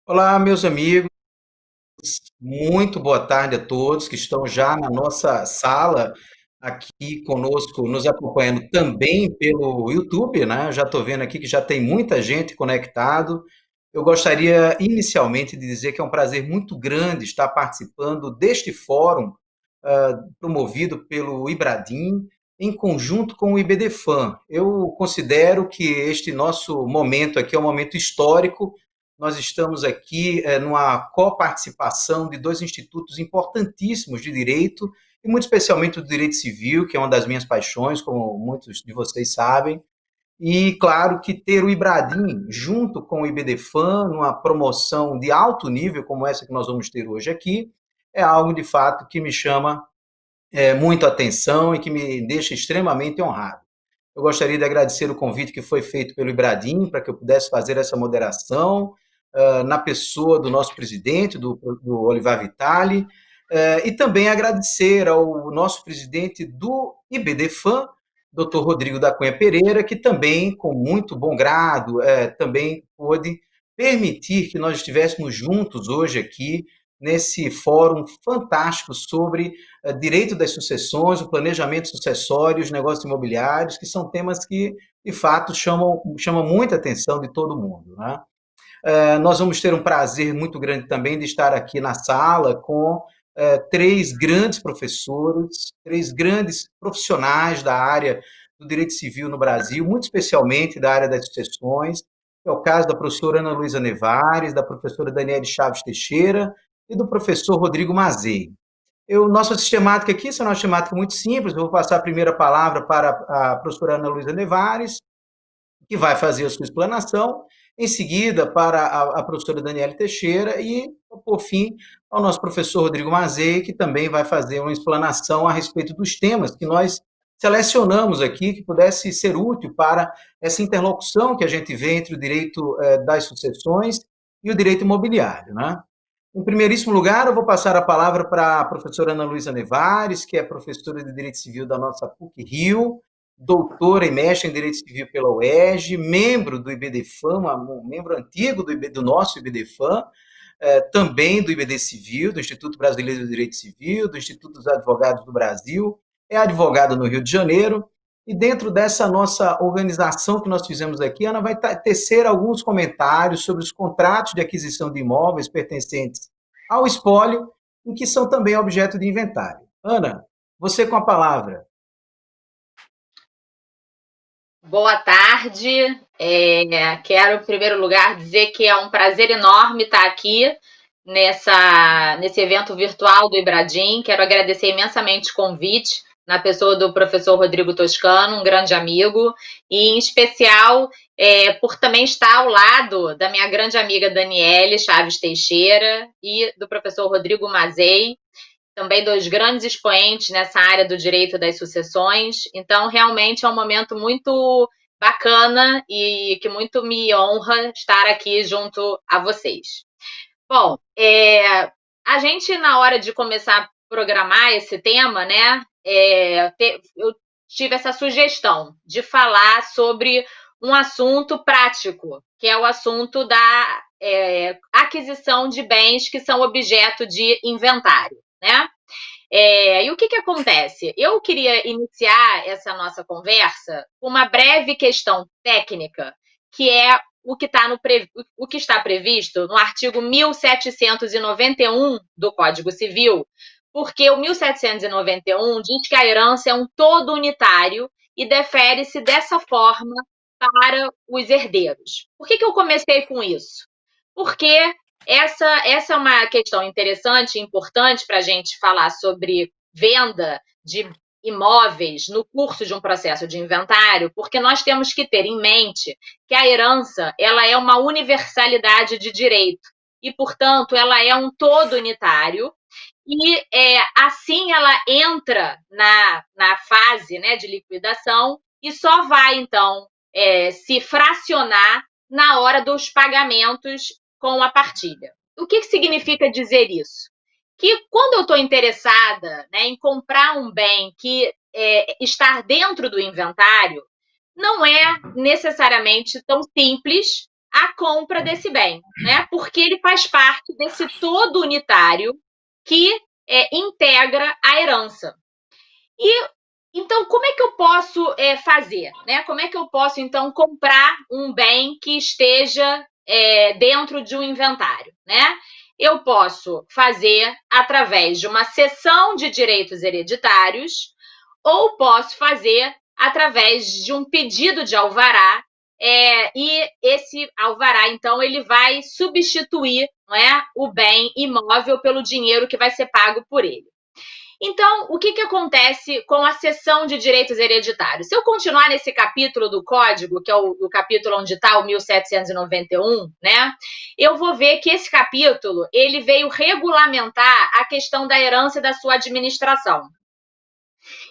Olá, meus amigos, muito boa tarde a todos que estão já na nossa sala aqui conosco, nos acompanhando também pelo YouTube, né? Já estou vendo aqui que já tem muita gente conectado. Eu gostaria inicialmente de dizer que é um prazer muito grande estar participando deste fórum promovido pelo Ibradim em conjunto com o IBDFAN. Eu considero que este nosso momento aqui é um momento histórico. Nós estamos aqui numa coparticipação de dois institutos importantíssimos de direito, e muito especialmente do direito civil, que é uma das minhas paixões, como muitos de vocês sabem. E claro que ter o Ibradim junto com o IBDFAN, numa promoção de alto nível como essa que nós vamos ter hoje aqui, é algo de fato que me chama muito atenção e que me deixa extremamente honrado. Eu gostaria de agradecer o convite que foi feito pelo Ibradim para que eu pudesse fazer essa moderação na pessoa do nosso presidente, do Olivar Vitali, e também agradecer ao nosso presidente do IBDFAN, Dr. Rodrigo da Cunha Pereira, que também, com muito bom grado, também pôde permitir que nós estivéssemos juntos hoje aqui nesse fórum fantástico sobre direito das sucessões, o planejamento sucessório, os negócios imobiliários, que são temas que, de fato, chamam muita atenção de todo mundo, né? Nós vamos ter um prazer muito grande também de estar aqui na sala com três grandes professores, três grandes profissionais da área do direito civil no Brasil, muito especialmente da área das sucessões. É o caso da professora Ana Luísa Nevares, da professora Daniele Chaves Teixeira e do professor Rodrigo Mazei. Nossa sistemática aqui é uma sistemática muito simples. Eu vou passar a primeira palavra para a professora Ana Luísa Nevares, que vai fazer a sua explanação, em seguida para a professora Daniele Teixeira e, por fim, ao nosso professor Rodrigo Mazei, que também vai fazer uma explanação a respeito dos temas que nós selecionamos aqui, que pudesse ser útil para essa interlocução que a gente vê entre o direito das sucessões e o direito imobiliário, né? Em primeiríssimo lugar, eu vou passar a palavra para a professora Ana Luísa Nevares, que é professora de Direito Civil da nossa PUC-Rio, doutora e mestre em Direito Civil pela UERJ, membro do IBDFAN, um membro antigo do nosso IBDFAN, também do IBD Civil, do Instituto Brasileiro do Direito Civil, do Instituto dos Advogados do Brasil, é advogada no Rio de Janeiro, e dentro dessa nossa organização que nós fizemos aqui, a Ana vai tecer alguns comentários sobre os contratos de aquisição de imóveis pertencentes ao espólio, e que são também objeto de inventário. Ana, você com a palavra. Boa tarde. Quero, em primeiro lugar, dizer que é um prazer enorme estar aqui nesse evento virtual do Ibradim. Quero agradecer imensamente o convite, na pessoa do professor Rodrigo Toscano, um grande amigo, e em especial por também estar ao lado da minha grande amiga Daniele Chaves Teixeira e do professor Rodrigo Mazei, também dois grandes expoentes nessa área do direito das sucessões. Então, realmente é um momento muito bacana e que muito me honra estar aqui junto a vocês. Bom, a gente, na hora de começar a programar esse tema, né, eu tive essa sugestão de falar sobre um assunto prático, que é o assunto da aquisição de bens que são objeto de inventário, né? E o que acontece? Eu queria iniciar essa nossa conversa com uma breve questão técnica, que é o que está previsto no artigo 1791 do Código Civil, porque o 1791 diz que a herança é um todo unitário e defere-se dessa forma para os herdeiros. Por que eu comecei com isso? Porque essa é uma questão interessante e importante para a gente falar sobre venda de imóveis no curso de um processo de inventário, porque nós temos que ter em mente que a herança ela é uma universalidade de direito e, portanto, ela é um todo unitário e assim ela entra na fase, né, de liquidação e só vai, então, se fracionar na hora dos pagamentos com a partilha. O que significa dizer isso? Que quando eu estou interessada, né, em comprar um bem que estar dentro do inventário, não é necessariamente tão simples a compra desse bem, né? Porque ele faz parte desse todo unitário que integra a herança. E então, como é que eu posso fazer? Né? Como é que eu posso, então, comprar um bem que esteja dentro de um inventário? Né? Eu posso fazer através de uma cessão de direitos hereditários ou posso fazer através de um pedido de alvará, e esse alvará, então, ele vai substituir, não é, o bem imóvel pelo dinheiro que vai ser pago por ele. Então, o que acontece com a cessão de direitos hereditários? Se eu continuar nesse capítulo do Código, que é o capítulo onde está o 1791, né, eu vou ver que esse capítulo ele veio regulamentar a questão da herança e da sua administração.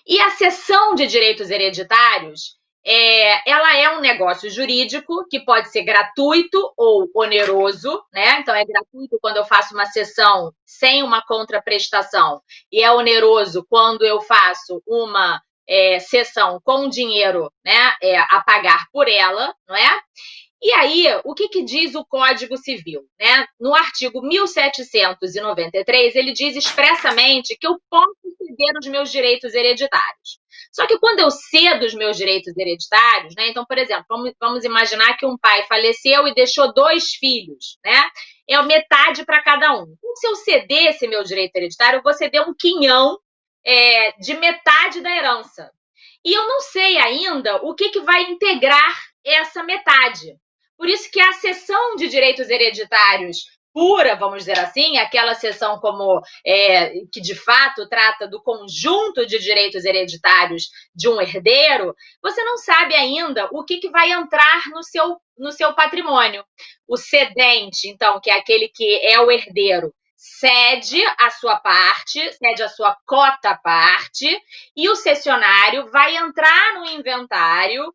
E a cessão de direitos hereditários, ela é um negócio jurídico que pode ser gratuito ou oneroso, né? Então, é gratuito quando eu faço uma cessão sem uma contraprestação e é oneroso quando eu faço uma cessão com dinheiro, né, a pagar por ela, não é? E aí, o que diz o Código Civil? Né? No artigo 1793, ele diz expressamente que eu posso ceder os meus direitos hereditários. Só que quando eu cedo os meus direitos hereditários, né? Então, por exemplo, vamos imaginar que um pai faleceu e deixou 2 filhos, né? É metade para cada um. Então, se eu ceder esse meu direito hereditário, eu vou ceder um quinhão de metade da herança. E eu não sei ainda o que vai integrar essa metade. Por isso que a cessão de direitos hereditários pura, vamos dizer assim, aquela cessão como que de fato trata do conjunto de direitos hereditários de um herdeiro, você não sabe ainda o que vai entrar no seu patrimônio. O cedente, então, que é aquele que é o herdeiro, cede a sua parte, cede a sua cota parte, e o cessionário vai entrar no inventário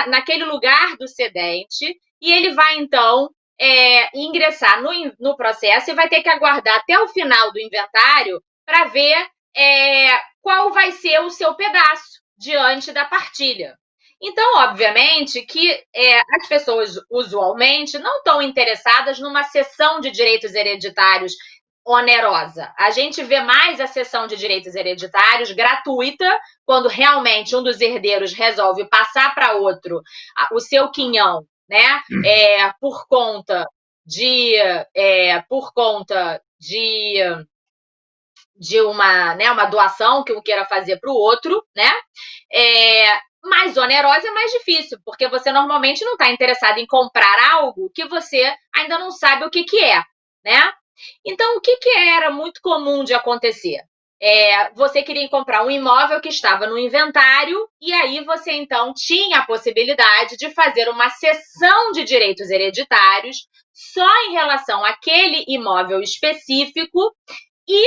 naquele lugar do cedente, e ele vai, então, ingressar no processo e vai ter que aguardar até o final do inventário para ver qual vai ser o seu pedaço diante da partilha. Então, obviamente, que as pessoas usualmente não estão interessadas numa cessão de direitos hereditários onerosa. A gente vê mais a cessão de direitos hereditários gratuita, quando realmente um dos herdeiros resolve passar para outro o seu quinhão, né? Por conta de uma doação que um queira fazer para o outro, né? Mais onerosa é mais difícil, porque você normalmente não está interessado em comprar algo que você ainda não sabe o que é, né? Então, o que era muito comum de acontecer? Você queria comprar um imóvel que estava no inventário e aí você, então, tinha a possibilidade de fazer uma cessão de direitos hereditários só em relação àquele imóvel específico e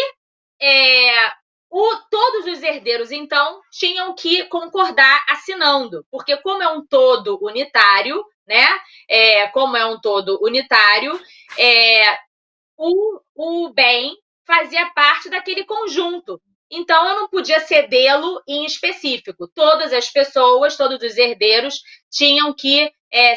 todos os herdeiros, então, tinham que concordar assinando, porque como é um todo unitário, né? Como é um todo unitário, o bem fazia parte daquele conjunto. Então, eu não podia cedê-lo em específico. Todas as pessoas, todos os herdeiros tinham que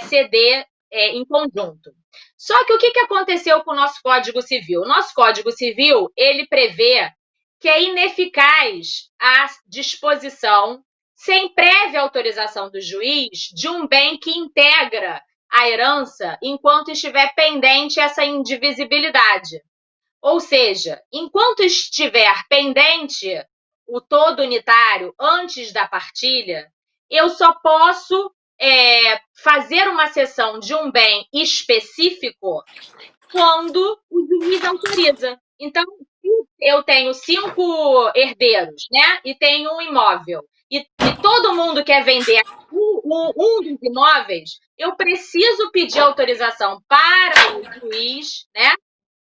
ceder em conjunto. Só que o que aconteceu com o nosso Código Civil? O nosso Código Civil, ele prevê que é ineficaz a disposição, sem prévia autorização do juiz, de um bem que integra a herança enquanto estiver pendente essa indivisibilidade. Ou seja, enquanto estiver pendente o todo unitário antes da partilha, eu só posso fazer uma cessão de um bem específico quando o juiz autoriza. Então, se eu tenho 5 herdeiros, né, e tenho um imóvel, e todo mundo quer vender um dos imóveis, eu preciso pedir autorização para o juiz, né,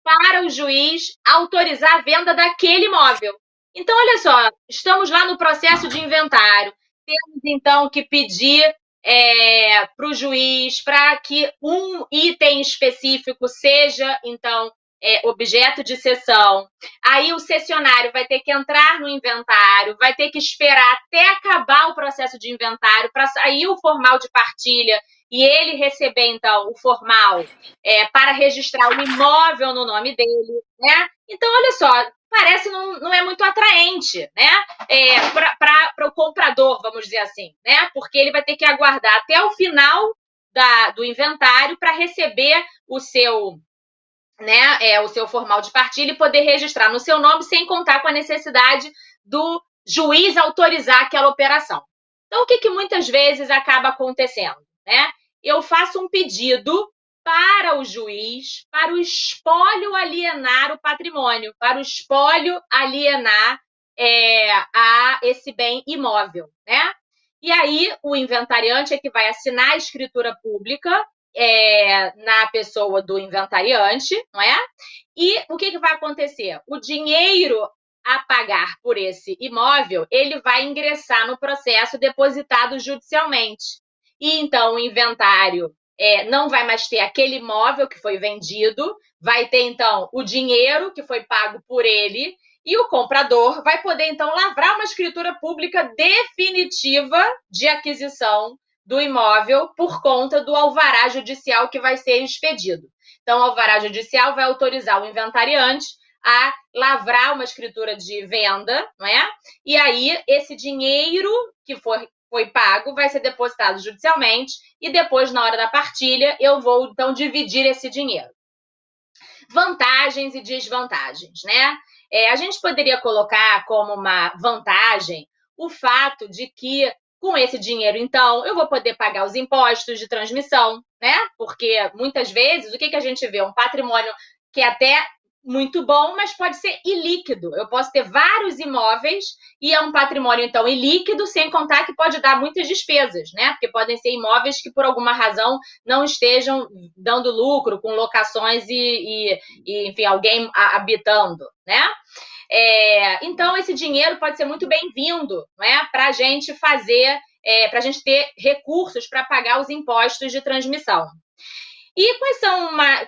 para o juiz autorizar a venda daquele imóvel. Então, olha só, estamos lá no processo de inventário, temos então que pedir para o juiz para que um item específico seja, então, objeto de cessão. Aí o cessionário vai ter que entrar no inventário, vai ter que esperar até acabar o processo de inventário para sair o formal de partilha e ele receber, então, o formal para registrar o imóvel no nome dele, né? Então, olha só, parece não é muito atraente, né? Para o comprador, vamos dizer assim, né? Porque ele vai ter que aguardar até o final do inventário para receber o seu, né, o seu formal de partilha e poder registrar no seu nome, sem contar com a necessidade do juiz autorizar aquela operação. Então, o que muitas vezes acaba acontecendo, né? Eu faço um pedido para o juiz, para o espólio alienar o patrimônio, para o espólio alienar a esse bem imóvel, né? E aí, o inventariante é que vai assinar a escritura pública na pessoa do inventariante, não é? E o que vai acontecer? O dinheiro a pagar por esse imóvel, ele vai ingressar no processo depositado judicialmente. E então o inventário não vai mais ter aquele imóvel que foi vendido, vai ter então o dinheiro que foi pago por ele, e o comprador vai poder então lavrar uma escritura pública definitiva de aquisição do imóvel por conta do alvará judicial que vai ser expedido. Então, o alvará judicial vai autorizar o inventariante a lavrar uma escritura de venda, não é? E aí, esse dinheiro que foi pago vai ser depositado judicialmente e depois, na hora da partilha, eu vou, então, dividir esse dinheiro. Vantagens e desvantagens, né? A gente poderia colocar como uma vantagem o fato de que com esse dinheiro, então, eu vou poder pagar os impostos de transmissão, né? Porque muitas vezes o que a gente vê? Um patrimônio que é até muito bom, mas pode ser ilíquido. Eu posso ter vários imóveis e é um patrimônio, então, ilíquido, sem contar que pode dar muitas despesas, né? Porque podem ser imóveis que, por alguma razão, não estejam dando lucro, com locações e enfim, alguém habitando, né? Então, esse dinheiro pode ser muito bem-vindo, né, para a gente fazer, para a gente ter recursos para pagar os impostos de transmissão. E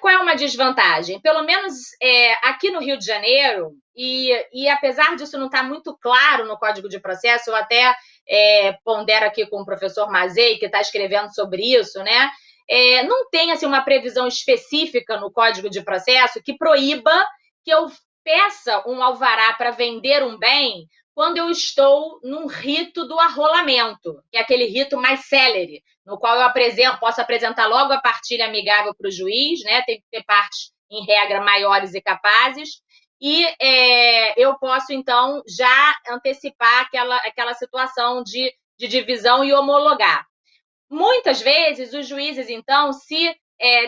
qual é uma desvantagem? Pelo menos aqui no Rio de Janeiro, e apesar disso não estar muito claro no Código de Processo, eu até pondero aqui com o professor Mazei, que está escrevendo sobre isso, né? Não tem assim, uma previsão específica no Código de Processo que proíba que eu peça um alvará para vender um bem quando eu estou num rito do arrolamento, que é aquele rito mais célere, no qual eu posso apresentar logo a partilha amigável para o juiz, né? Tem que ter partes, em regra, maiores e capazes, e eu posso, então, já antecipar aquela situação de divisão e homologar. Muitas vezes, os juízes, então, se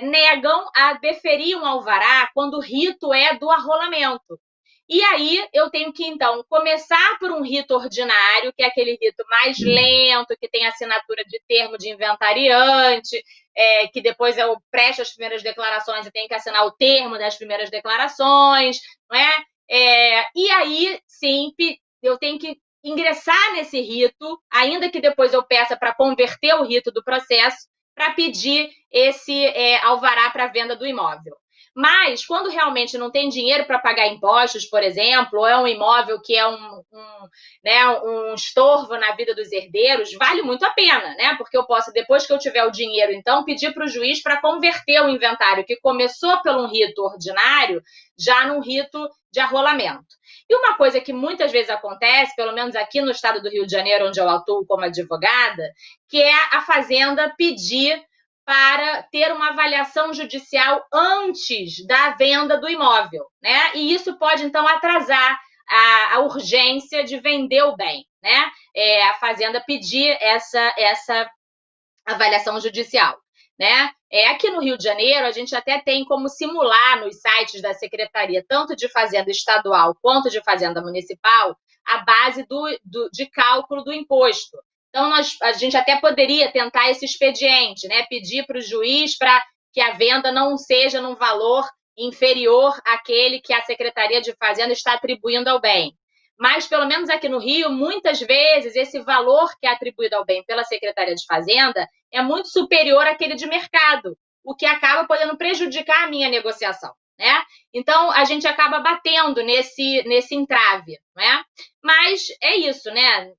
negam a deferir um alvará quando o rito é do arrolamento. E aí eu tenho que, então, começar por um rito ordinário, que é aquele rito mais lento, que tem assinatura de termo de inventariante, que depois eu presto as primeiras declarações e tenho que assinar o termo das primeiras declarações, não é? E aí, sim, eu tenho que ingressar nesse rito, ainda que depois eu peça para converter o rito do processo, para pedir esse alvará para venda do imóvel. Mas, quando realmente não tem dinheiro para pagar impostos, por exemplo, ou é um imóvel que é um estorvo na vida dos herdeiros, vale muito a pena, né? Porque eu posso, depois que eu tiver o dinheiro, então, pedir para o juiz para converter o inventário que começou por um rito ordinário já num rito de arrolamento. E uma coisa que muitas vezes acontece, pelo menos aqui no estado do Rio de Janeiro, onde eu atuo como advogada, que é a fazenda pedir para ter uma avaliação judicial antes da venda do imóvel, né? E isso pode, então, atrasar a urgência de vender o bem, né? A fazenda pedir essa avaliação judicial, né? Aqui no Rio de Janeiro, a gente até tem como simular nos sites da Secretaria, tanto de Fazenda Estadual quanto de Fazenda Municipal, a base de cálculo do imposto. Então, a gente até poderia tentar esse expediente, né? Pedir para o juiz para que a venda não seja num valor inferior àquele que a Secretaria de Fazenda está atribuindo ao bem. Mas, pelo menos aqui no Rio, muitas vezes, esse valor que é atribuído ao bem pela Secretaria de Fazenda é muito superior àquele de mercado, o que acaba podendo prejudicar a minha negociação, né? Então, a gente acaba batendo nesse entrave, né? Mas é isso, né?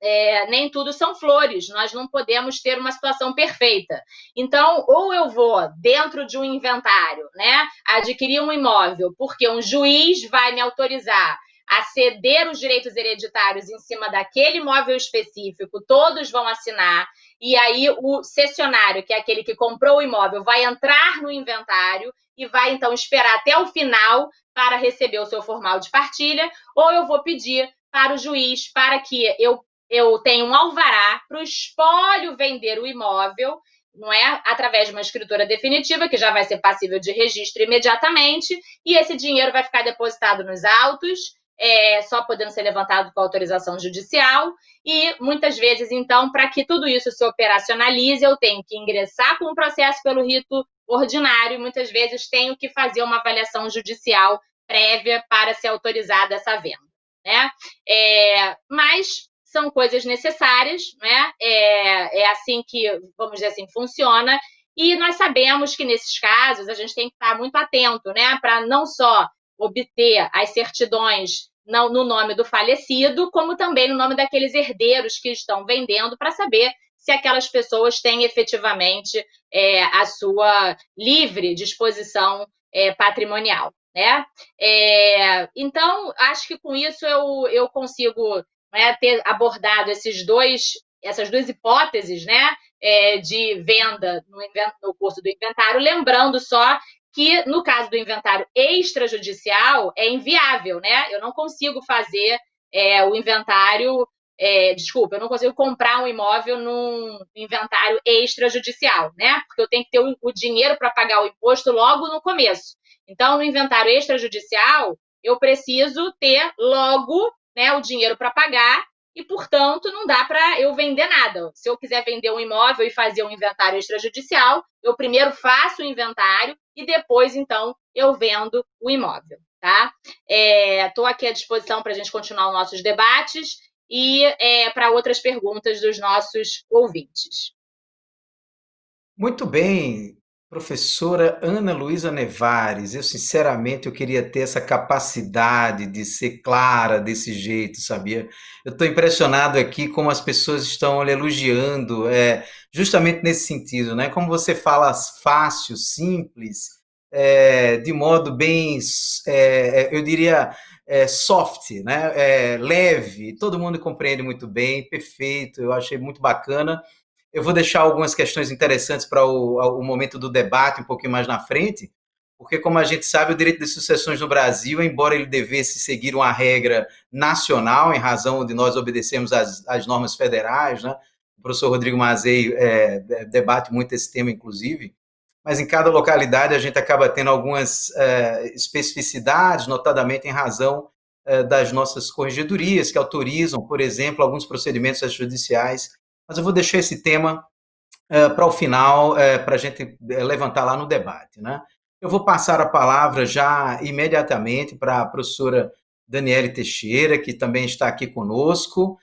Nem tudo são flores, nós não podemos ter uma situação perfeita. Então, ou eu vou dentro de um inventário, né, adquirir um imóvel, porque um juiz vai me autorizar a ceder os direitos hereditários em cima daquele imóvel específico, todos vão assinar, e aí o cessionário, que é aquele que comprou o imóvel, vai entrar no inventário e vai então esperar até o final para receber o seu formal de partilha, ou eu vou pedir para o juiz para que eu tenha um alvará para o espólio vender o imóvel, não é? Através de uma escritura definitiva, que já vai ser passível de registro imediatamente, e esse dinheiro vai ficar depositado nos autos, só podendo ser levantado com autorização judicial, e muitas vezes, então, para que tudo isso se operacionalize, eu tenho que ingressar com o processo pelo rito ordinário, muitas vezes tenho que fazer uma avaliação judicial prévia para ser autorizada essa venda, né? Mas são coisas necessárias, né? É assim que, vamos dizer assim, funciona, e nós sabemos que nesses casos a gente tem que estar muito atento, né? Para não só obter as certidões no nome do falecido, como também no nome daqueles herdeiros que estão vendendo, para saber se aquelas pessoas têm efetivamente a sua livre disposição patrimonial, né? Então, acho que com isso eu consigo, né, ter abordado essas duas hipóteses, né, de venda no curso do inventário, lembrando só que, no caso do inventário extrajudicial, é inviável, né? Eu não consigo fazer o inventário, desculpa, eu não consigo comprar um imóvel num inventário extrajudicial, né? Porque eu tenho que ter o dinheiro para pagar o imposto logo no começo. Então, no inventário extrajudicial, eu preciso ter logo, né, o dinheiro para pagar, e, portanto, não dá para eu vender nada. Se eu quiser vender um imóvel e fazer um inventário extrajudicial, eu primeiro faço o inventário e depois, então, eu vendo o imóvel, tá? Estou aqui à disposição para a gente continuar os nossos debates e para outras perguntas dos nossos ouvintes. Muito bem, professora Ana Luísa Nevares. Eu, sinceramente, eu queria ter essa capacidade de ser clara desse jeito, sabia? Eu estou impressionado aqui como as pessoas estão lhe elogiando, justamente nesse sentido, né? Como você fala fácil, simples, de modo bem, eu diria, soft, né? Leve, todo mundo compreende muito bem, perfeito, eu achei muito bacana. Eu vou deixar algumas questões interessantes para o momento do debate, um pouquinho mais na frente, porque, como a gente sabe, o direito de sucessões no Brasil, embora ele devesse seguir uma regra nacional, em razão de nós obedecermos às normas federais, né? O professor Rodrigo Mazei debate muito esse tema, inclusive, mas em cada localidade a gente acaba tendo algumas especificidades, notadamente em razão das nossas corregedorias, que autorizam, por exemplo, alguns procedimentos judiciais. Mas eu vou deixar esse tema para o final, para a gente levantar lá no debate, né? Eu vou passar a palavra já imediatamente para a professora Daniele Teixeira, que também está aqui conosco.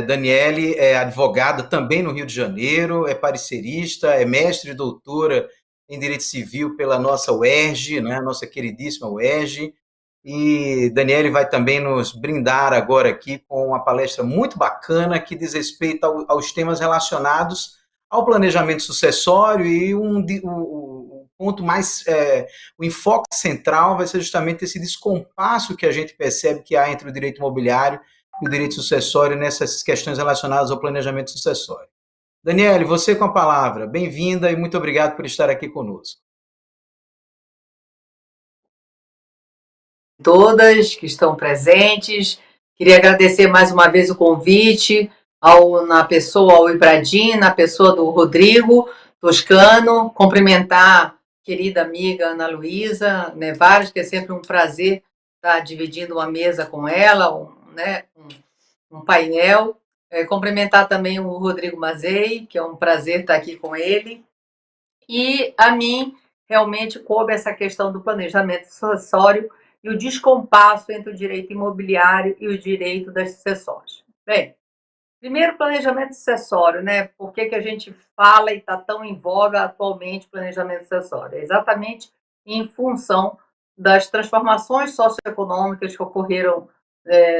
Daniele é advogada também no Rio de Janeiro, é parecerista, é mestre e doutora em Direito Civil pela nossa UERJ, né, nossa queridíssima UERJ, e Daniele vai também nos brindar agora aqui com uma palestra muito bacana que diz respeito aos temas relacionados ao planejamento sucessório, e o ponto mais, o enfoque central vai ser justamente esse descompasso que a gente percebe que há entre o direito imobiliário e o direito sucessório nessas questões relacionadas ao planejamento sucessório. Daniele, você com a palavra, bem-vinda e muito obrigado por estar aqui conosco. Todas que estão presentes. Queria agradecer mais uma vez o convite na pessoa ao Ibradim, na pessoa do Rodrigo Toscano, cumprimentar a querida amiga Ana Luísa Nevares, que é sempre um prazer estar dividindo uma mesa com ela, um painel. Cumprimentar também o Rodrigo Mazei, que é um prazer estar aqui com ele. E a mim realmente coube essa questão do planejamento sucessório e o descompasso entre o direito imobiliário e o direito das sucessões. Bem, primeiro, planejamento sucessório, né? Por que a gente fala e está tão em voga atualmente planejamento sucessório? É exatamente em função das transformações socioeconômicas que ocorreram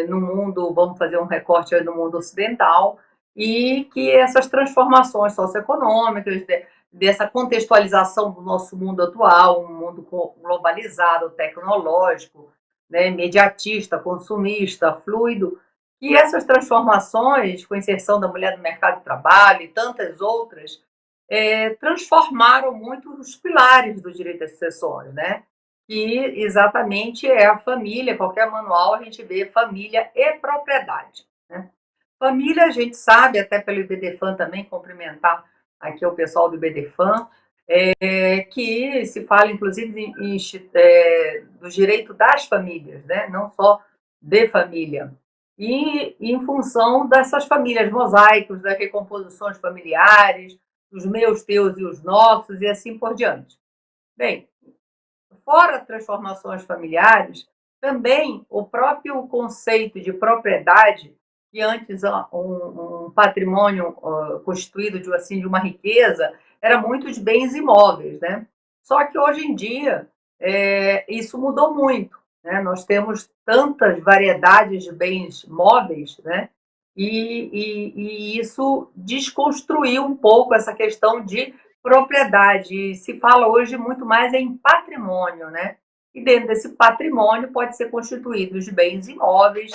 no mundo, vamos fazer um recorte aí no mundo ocidental, e que essas transformações socioeconômicas, dessa contextualização do nosso mundo atual, um mundo globalizado, tecnológico, né, imediatista, consumista, fluido, e essas transformações, com a inserção da mulher no mercado de trabalho e tantas outras, transformaram muito os pilares do direito às sucessões, né? Que exatamente é a família, qualquer manual a gente vê família e propriedade, né? Família, a gente sabe, até pelo IBDFAN também, cumprimentar aqui o pessoal do IBDFAN, que se fala, inclusive, do direito das famílias, né? Não só de família. E em função dessas famílias mosaicos, das recomposições familiares, os meus, teus e os nossos, e assim por diante. Bem, fora transformações familiares, também o próprio conceito de propriedade, que antes um patrimônio constituído de uma riqueza, era muito de bens imóveis, né? Só que hoje em dia isso mudou muito, né? Nós temos tantas variedades de bens móveis, né? E isso desconstruiu um pouco essa questão de propriedade. Se fala hoje muito mais em patrimônio, né? E dentro desse patrimônio pode ser constituído de bens imóveis,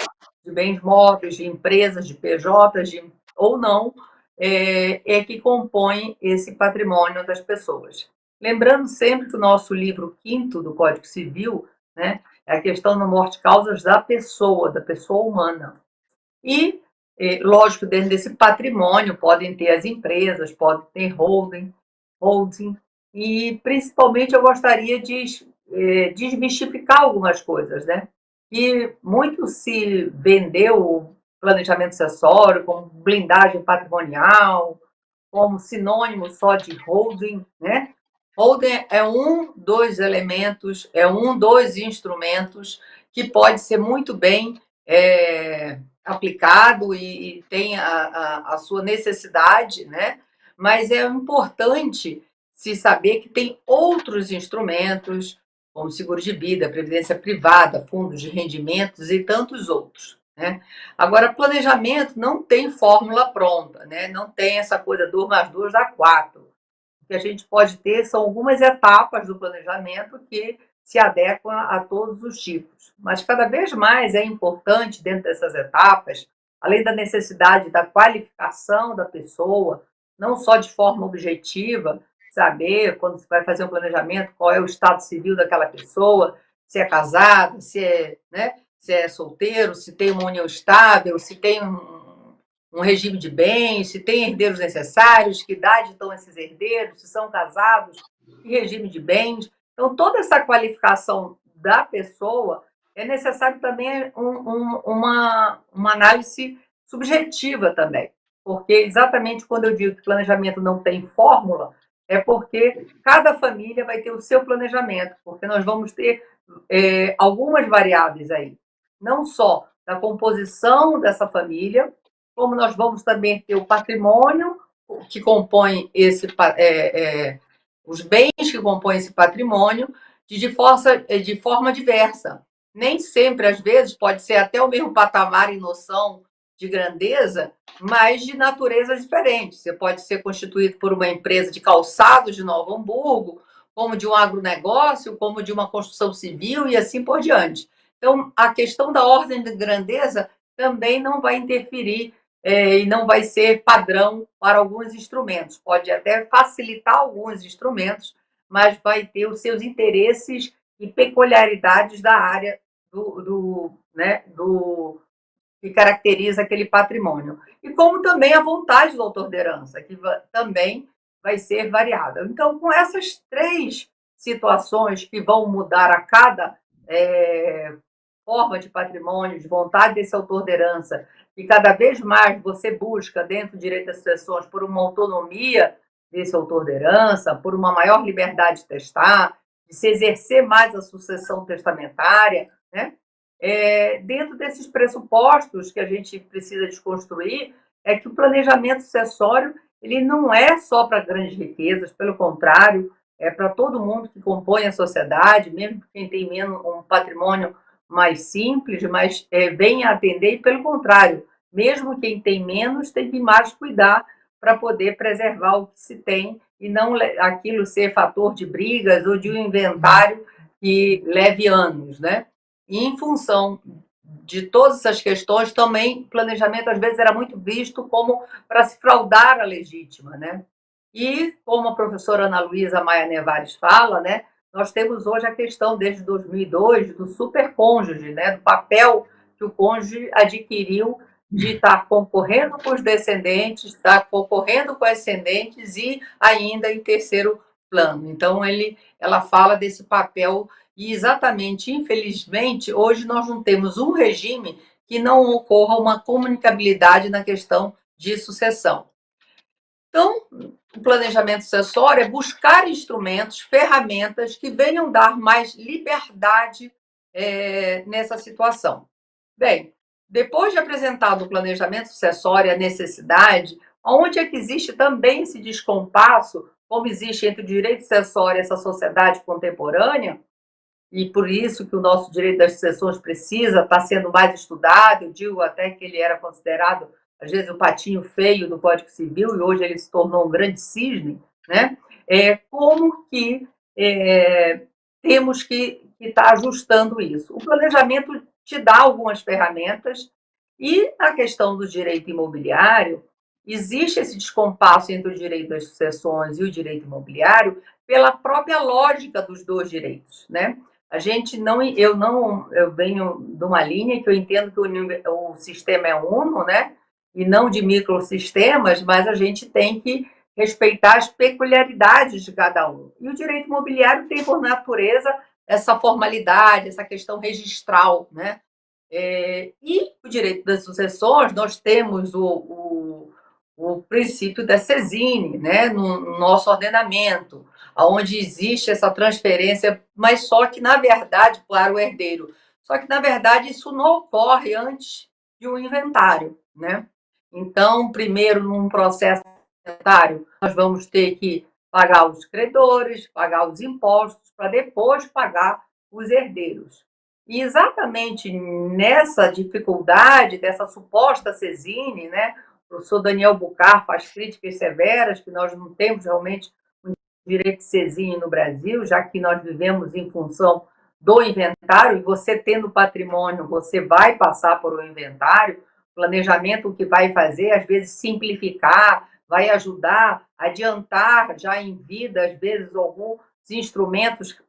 de bens móveis, de empresas, de PJs, ou não, que compõem esse patrimônio das pessoas. Lembrando sempre que o nosso livro quinto do Código Civil, né, é a questão da morte causas da pessoa humana. E, lógico, dentro desse patrimônio podem ter as empresas, podem ter holding, e principalmente eu gostaria de desmistificar algumas coisas, né? Que muito se vendeu o planejamento sucessório como blindagem patrimonial, como sinônimo só de holding, né? Holding é um dos elementos, é um dos instrumentos que pode ser muito bem aplicado e tem a sua necessidade, né? Mas é importante se saber que tem outros instrumentos, como seguro de vida, previdência privada, fundos de rendimentos e tantos outros, né? Agora, planejamento não tem fórmula pronta, né? Não tem essa coisa 2 mais 2 dá 4. O que a gente pode ter são algumas etapas do planejamento que se adequam a todos os tipos. Mas cada vez mais é importante, dentro dessas etapas, além da necessidade da qualificação da pessoa, não só de forma objetiva, saber, quando você vai fazer um planejamento, qual é o estado civil daquela pessoa, se é casado, né, se é solteiro, se tem uma união estável, se tem um regime de bens, se tem herdeiros necessários, que idade estão esses herdeiros, se são casados, que regime de bens. Então, toda essa qualificação da pessoa é necessário também uma análise subjetiva também, porque exatamente quando eu digo que planejamento não tem fórmula, é porque cada família vai ter o seu planejamento, porque nós vamos ter algumas variáveis aí, não só da composição dessa família, como nós vamos também ter o patrimônio que compõe os bens que compõem esse patrimônio de forma diversa. Nem sempre, às vezes, pode ser até o mesmo patamar em noção de grandeza, mas de naturezas diferentes. Você pode ser constituído por uma empresa de calçados de Novo Hamburgo, como de um agronegócio, como de uma construção civil e assim por diante. Então, a questão da ordem de grandeza também não vai interferir e não vai ser padrão para alguns instrumentos. Pode até facilitar alguns instrumentos, mas vai ter os seus interesses e peculiaridades da área que caracteriza aquele patrimônio. E como também a vontade do autor de herança, que também vai ser variável. Então, com essas 3 situações que vão mudar a cada forma de patrimônio, de vontade desse autor de herança, e cada vez mais você busca, dentro do direito às sucessões, por uma autonomia desse autor de herança, por uma maior liberdade de testar, de se exercer mais a sucessão testamentária, né? Dentro desses pressupostos que a gente precisa desconstruir, é que o planejamento sucessório ele não é só para grandes riquezas, pelo contrário, é para todo mundo que compõe a sociedade, mesmo quem tem menos um patrimônio mais simples, mas vem atender, e pelo contrário, mesmo quem tem menos tem que mais cuidar para poder preservar o que se tem e não aquilo ser fator de brigas ou de um inventário que leve anos, né? E em função de todas essas questões, também o planejamento às vezes era muito visto como para se fraudar a legítima, né? E como a professora Ana Luísa Maia Nevares fala, né, nós temos hoje a questão desde 2002 do supercônjuge, né, do papel que o cônjuge adquiriu de estar concorrendo com os descendentes, estar concorrendo com ascendentes e ainda em terceiro plano. Então ela fala desse papel e exatamente, infelizmente, hoje nós não temos um regime que não ocorra uma comunicabilidade na questão de sucessão. Então, o planejamento sucessório é buscar instrumentos, ferramentas que venham dar mais liberdade nessa situação. Bem, depois de apresentado o planejamento sucessório, a necessidade, onde é que existe também esse descompasso, como existe entre o direito sucessório e essa sociedade contemporânea, e por isso que o nosso direito das sucessões precisa estar sendo mais estudado. Eu digo até que ele era considerado, às vezes, o patinho feio do Código Civil, e hoje ele se tornou um grande cisne, né? Como que temos que estar ajustando isso? O planejamento te dá algumas ferramentas, e na questão do direito imobiliário, existe esse descompasso entre o direito das sucessões e o direito imobiliário pela própria lógica dos dois direitos, né? A gente não, eu venho de uma linha que eu entendo que o sistema é uno, né? E não de microsistemas, mas a gente tem que respeitar as peculiaridades de cada um. E o direito imobiliário tem por natureza essa formalidade, essa questão registral, né? E o direito das sucessões, nós temos o princípio da sesine, né, no nosso ordenamento, onde existe essa transferência, mas só que, na verdade, para o herdeiro. Só que, na verdade, isso não ocorre antes de um inventário, né? Então, primeiro, num processo de inventário, nós vamos ter que pagar os credores, pagar os impostos, para depois pagar os herdeiros. E exatamente nessa dificuldade, dessa suposta sesine, né, o professor Daniel Bucar faz críticas severas, que nós não temos realmente um direito de sesine no Brasil, já que nós vivemos em função do inventário, e você tendo patrimônio, você vai passar por um inventário. Planejamento, o que vai fazer, às vezes, simplificar, vai ajudar a adiantar já em vida, às vezes, alguns instrumentos que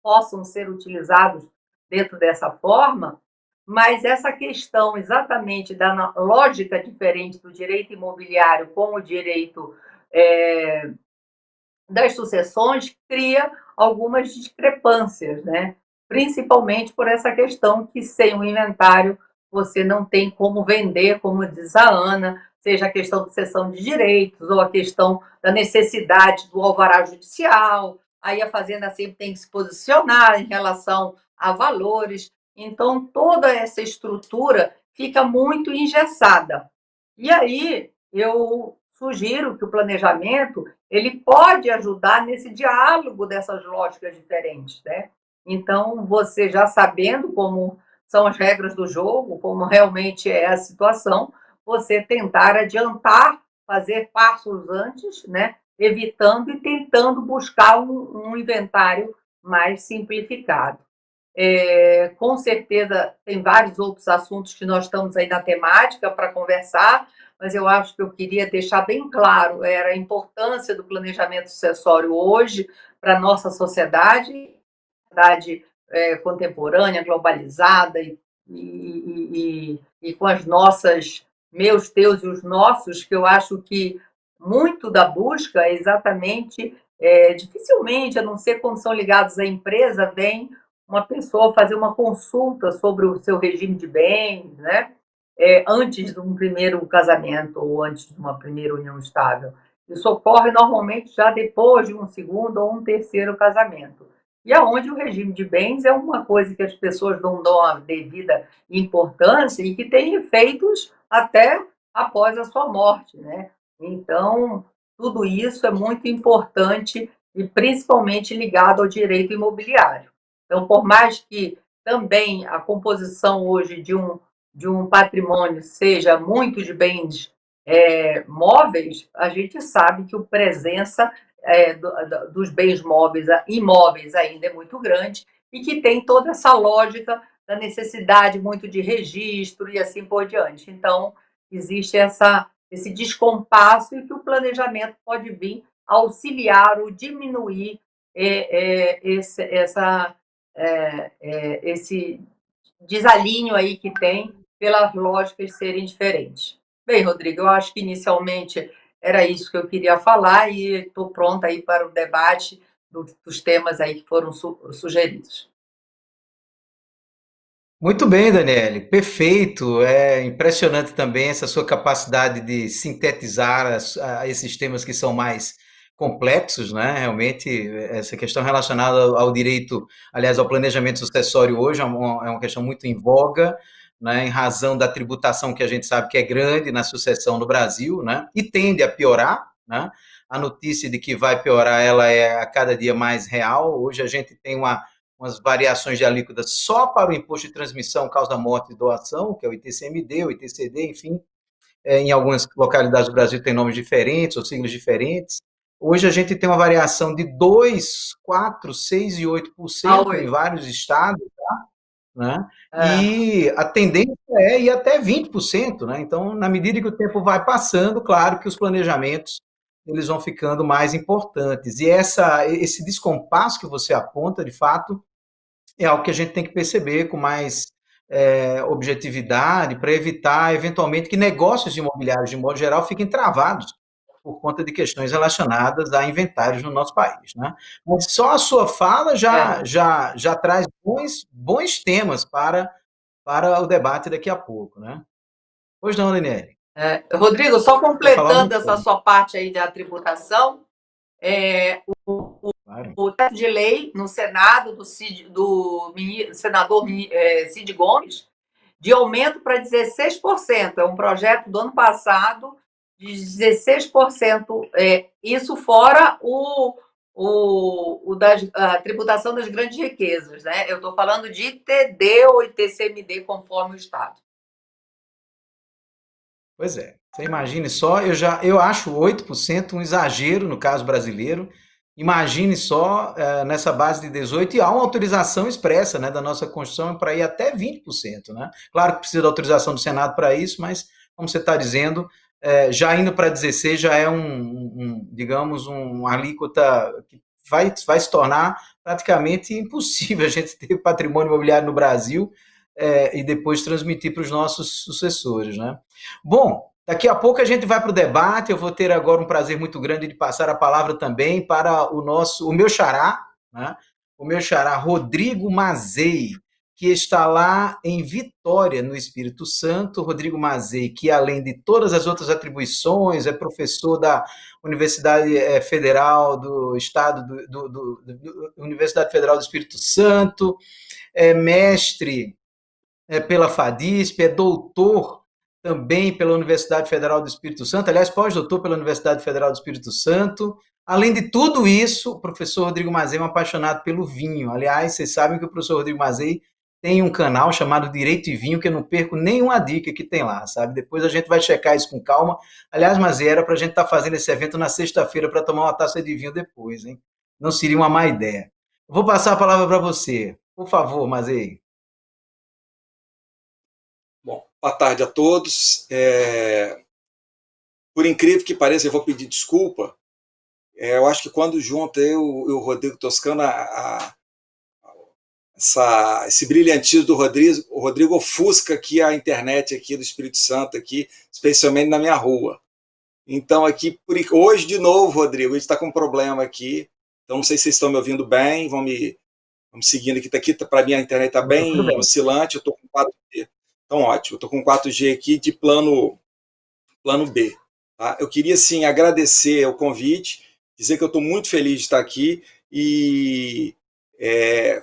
possam ser utilizados dentro dessa forma, mas essa questão exatamente da lógica diferente do direito imobiliário com o direito das sucessões cria algumas discrepâncias, né? Principalmente por essa questão que sem o inventário você não tem como vender, como diz a Ana, seja a questão de cessão de direitos ou a questão da necessidade do alvará judicial. Aí a fazenda sempre tem que se posicionar em relação a valores. Então, toda essa estrutura fica muito engessada. E aí, eu sugiro que o planejamento ele pode ajudar nesse diálogo dessas lógicas diferentes, né? Então, você já sabendo como são as regras do jogo, como realmente é a situação, você tentar adiantar, fazer passos antes, né? Evitando e tentando buscar um inventário mais simplificado. Com certeza, tem vários outros assuntos que nós estamos aí na temática para conversar, mas eu acho que eu queria deixar bem claro era a importância do planejamento sucessório hoje para a nossa sociedade contemporânea, globalizada e com as nossas, meus, teus e os nossos, que eu acho que muito da busca é exatamente, dificilmente, a não ser quando são ligados à empresa, vem uma pessoa fazer uma consulta sobre o seu regime de bens, né? Antes de um primeiro casamento ou antes de uma primeira união estável. Isso ocorre normalmente já depois de um segundo ou um terceiro casamento. E aonde o regime de bens é uma coisa que as pessoas não dão a devida importância e que tem efeitos até após a sua morte, né? Então, tudo isso é muito importante e principalmente ligado ao direito imobiliário. Então, por mais que também a composição hoje de um patrimônio seja muito de bens móveis, a gente sabe que a presença dos bens móveis, imóveis ainda é muito grande e que tem toda essa lógica da necessidade muito de registro e assim por diante. Então, existe esse descompasso e que o planejamento pode vir auxiliar ou diminuir esse desalinho aí que tem pelas lógicas serem diferentes. Bem, Rodrigo, eu acho que inicialmente era isso que eu queria falar e estou pronta aí para o debate dos temas aí que foram sugeridos. Muito bem, Daniele, perfeito. É impressionante também essa sua capacidade de sintetizar esses temas que são mais complexos, né? Realmente, essa questão relacionada ao direito, aliás, ao planejamento sucessório hoje é uma questão muito em voga, né? Em razão da tributação que a gente sabe que é grande na sucessão no Brasil, né? E tende a piorar, né? A notícia de que vai piorar, ela é a cada dia mais real. Hoje a gente tem umas variações de alíquota só para o imposto de transmissão, causa morte e doação, que é o ITCMD, o ITCD, enfim. Em algumas localidades do Brasil tem nomes diferentes ou siglas diferentes. Hoje a gente tem uma variação de 2, 4, 6 e 8% em vários estados, tá? Né? E a tendência é ir até 20%, né? Então, na medida que o tempo vai passando, claro que os planejamentos eles vão ficando mais importantes. E esse descompasso que você aponta, de fato, é algo que a gente tem que perceber com mais objetividade para evitar, eventualmente, que negócios imobiliários, de modo geral, fiquem travados por conta de questões relacionadas a inventários no nosso país, né? Mas só a sua fala já traz bons temas para o debate daqui a pouco, né? Pois não, Daniele? Rodrigo, só completando essa sua parte aí da tributação, Claro. o teto de lei no Senado do senador Cid Gomes de aumento para 16%. É um projeto do ano passado de 16%. Isso fora a tributação das grandes riquezas, né? Eu estou falando de ITD ou ITCMD, conforme o Estado. Pois é. Você imagine só, eu acho 8% um exagero no caso brasileiro. Imagine só nessa base de 18%, e há uma autorização expressa, né, da nossa Constituição para ir até 20%. Né? Claro que precisa da autorização do Senado para isso, mas, como você está dizendo, já indo para 16% já é digamos, uma alíquota que vai se tornar praticamente impossível a gente ter patrimônio imobiliário no Brasil e depois transmitir para os nossos sucessores. Né? Bom, daqui a pouco a gente vai para o debate. Eu vou ter agora um prazer muito grande de passar a palavra também para o meu xará, né? O meu xará Rodrigo Mazei, que está lá em Vitória, no Espírito Santo. Rodrigo Mazei, que além de todas as outras atribuições, é professor da Universidade Federal do Estado, Universidade Federal do Espírito Santo, é mestre pela FADISP, é doutor também pela Universidade Federal do Espírito Santo, aliás, pós-doutor pela Universidade Federal do Espírito Santo. Além de tudo isso, o professor Rodrigo Mazei é um apaixonado pelo vinho. Aliás, vocês sabem que o professor Rodrigo Mazei tem um canal chamado Direito e Vinho, que eu não perco nenhuma dica que tem lá, sabe? Depois a gente vai checar isso com calma. Aliás, Mazei, era para a gente estar fazendo esse evento na sexta-feira para tomar uma taça de vinho depois, hein? Não seria uma má ideia. Vou passar a palavra para você. Por favor, Mazei. Bom, boa tarde a todos. Por incrível que pareça, eu vou pedir desculpa. Eu acho que quando junta eu e o Rodrigo Toscano, esse brilhantismo do Rodrigo, o Rodrigo ofusca aqui a internet aqui do Espírito Santo, aqui, especialmente na minha rua. Então, aqui, hoje de novo, Rodrigo, a gente está com um problema aqui. Então, não sei se vocês estão me ouvindo bem, vamos seguindo aqui. Para mim, a internet está bem oscilante, eu estou com 4G. Então, ótimo, eu estou com 4G aqui de plano B. Tá? Eu queria, sim, agradecer o convite, dizer que eu estou muito feliz de estar aqui e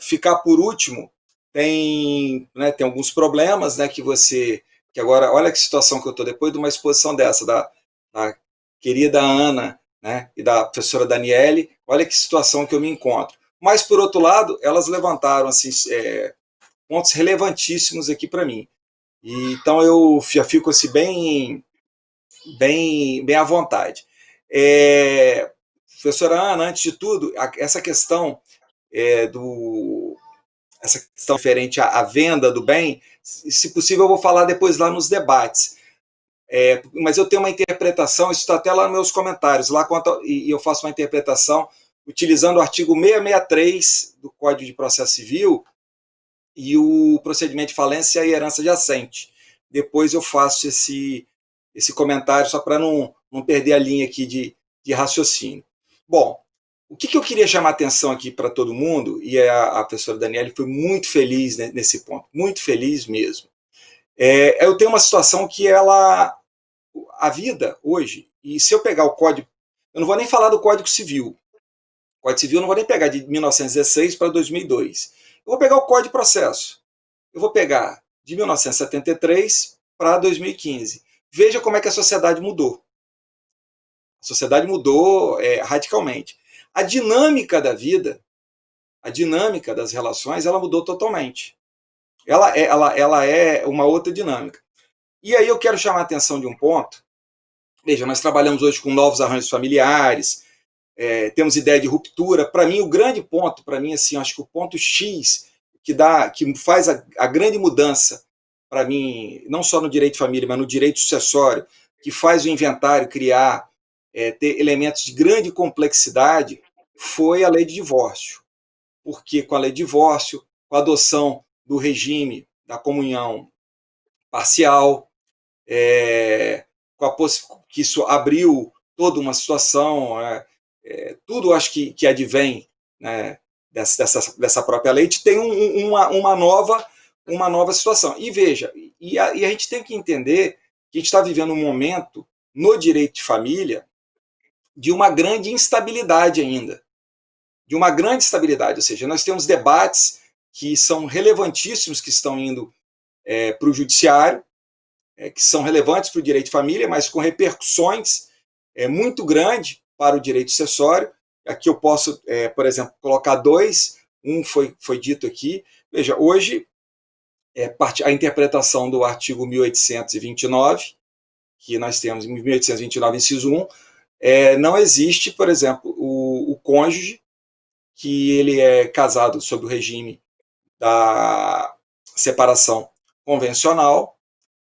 ficar por último, tem alguns problemas, né, que agora, olha que situação que eu estou, depois de uma exposição dessa, da querida Ana, né, e da professora Daniele, olha que situação que eu me encontro. Mas, por outro lado, elas levantaram assim, pontos relevantíssimos aqui para mim. E, então eu já fico assim, bem à vontade. Professora Ana, antes de tudo, essa questão essa questão referente à venda do bem, se possível eu vou falar depois lá nos debates. Mas eu tenho uma interpretação, isso está até lá nos meus comentários, e eu faço uma interpretação utilizando o artigo 663 do Código de Processo Civil e o procedimento de falência e herança jacente. Depois eu faço esse comentário só para não perder a linha aqui de raciocínio. Bom, o que eu queria chamar a atenção aqui para todo mundo, e a professora Daniele foi muito feliz nesse ponto, muito feliz mesmo. Eu tenho uma situação que a vida hoje, e se eu pegar o Código, eu não vou nem falar do Código Civil, o Código Civil eu não vou nem pegar de 1916 para 2002, eu vou pegar o Código de Processo, eu vou pegar de 1973 para 2015. Veja como é que a sociedade mudou. A sociedade mudou radicalmente. A dinâmica da vida, a dinâmica das relações, ela mudou totalmente. Ela é uma outra dinâmica. E aí eu quero chamar a atenção de um ponto. Veja, nós trabalhamos hoje com novos arranjos familiares, temos ideia de ruptura. Para mim, o grande ponto, para mim, assim, acho que o ponto X que faz a grande mudança, para mim, não só no direito de família, mas no direito sucessório, que faz o inventário criar, ter elementos de grande complexidade, foi a lei de divórcio. Porque com a lei de divórcio, com a adoção do regime da comunhão parcial, que isso abriu toda uma situação, tudo acho que advém, né, dessa própria lei, tem uma nova situação. E veja, e a gente tem que entender que a gente está vivendo um momento no direito de família de uma grande instabilidade ainda, de uma grande instabilidade, ou seja, nós temos debates que são relevantíssimos, que estão indo para o judiciário, que são relevantes para o direito de família, mas com repercussões muito grandes para o direito sucessório. Aqui eu posso, por exemplo, colocar dois. Um foi dito aqui. Veja, hoje, a interpretação do artigo 1829, que nós temos em 1829, inciso 1, não existe, por exemplo, o cônjuge, que ele é casado sob o regime da separação convencional,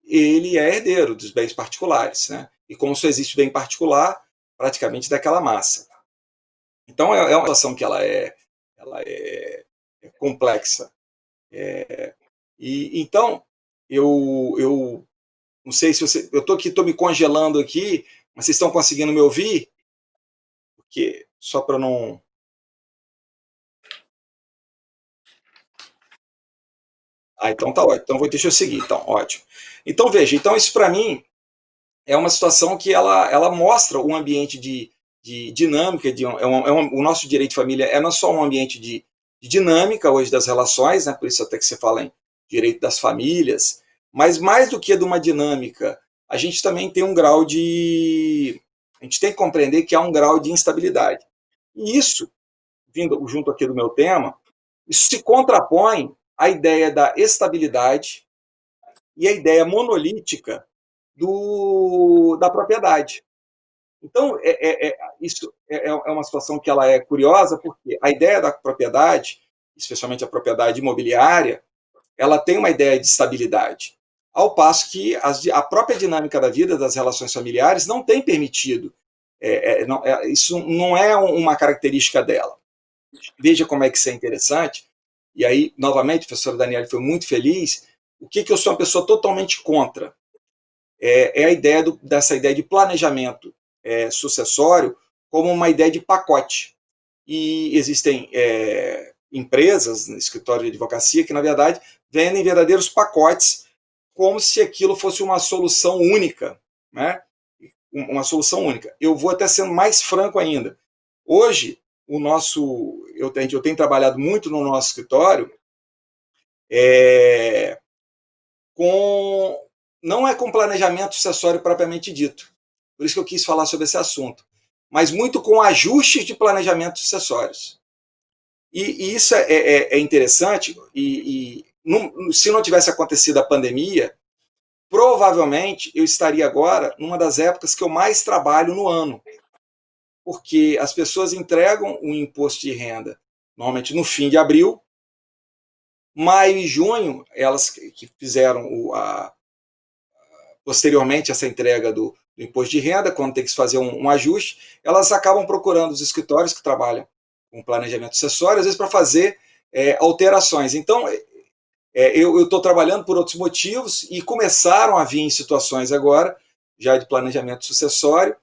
ele é herdeiro dos bens particulares, né? E como só existe bem particular, praticamente daquela massa. Então é uma situação que ela é complexa. E então eu não sei se eu estou me congelando aqui, mas vocês estão conseguindo me ouvir? Porque só para não. Então tá ótimo. Então deixa eu seguir. Então, ótimo. Então veja, isso para mim é uma situação que ela mostra um ambiente de dinâmica, o nosso direito de família não só um ambiente de dinâmica hoje das relações, né, por isso até que você fala em direito das famílias, mas mais do que de uma dinâmica, a gente também tem um grau a gente tem que compreender que há um grau de instabilidade. E isso, vindo junto aqui do meu tema, isso se contrapõe à ideia da estabilidade e à ideia monolítica da propriedade. Então, isso é uma situação que ela é curiosa, porque a ideia da propriedade, especialmente a propriedade imobiliária, ela tem uma ideia de estabilidade, ao passo que a própria dinâmica da vida, das relações familiares, não tem permitido. Isso não é uma característica dela. Veja como é que isso é interessante. E aí, novamente, a professora Daniele foi muito feliz. O que eu sou uma pessoa totalmente contra? A ideia dessa ideia de planejamento sucessório como uma ideia de pacote. E existem empresas, no escritório de advocacia, que, na verdade, vendem verdadeiros pacotes como se aquilo fosse uma solução única, né? Uma solução única. Eu vou até sendo mais franco ainda. Hoje, eu tenho trabalhado muito no nosso escritório não é com planejamento sucessório propriamente dito. Por isso que eu quis falar sobre esse assunto. mas muito com ajustes de planejamento sucessórios. E isso é interessante, se não tivesse acontecido a pandemia, provavelmente eu estaria agora numa das épocas que eu mais trabalho no ano, porque as pessoas entregam o imposto de renda normalmente no fim de abril, maio e junho, elas que fizeram posteriormente essa entrega do imposto de renda, quando tem que se fazer um ajuste, elas acabam procurando os escritórios que trabalham com planejamento sucessório, às vezes para fazer alterações. Então, eu estou trabalhando por outros motivos e começaram a vir em situações agora, já de planejamento sucessório,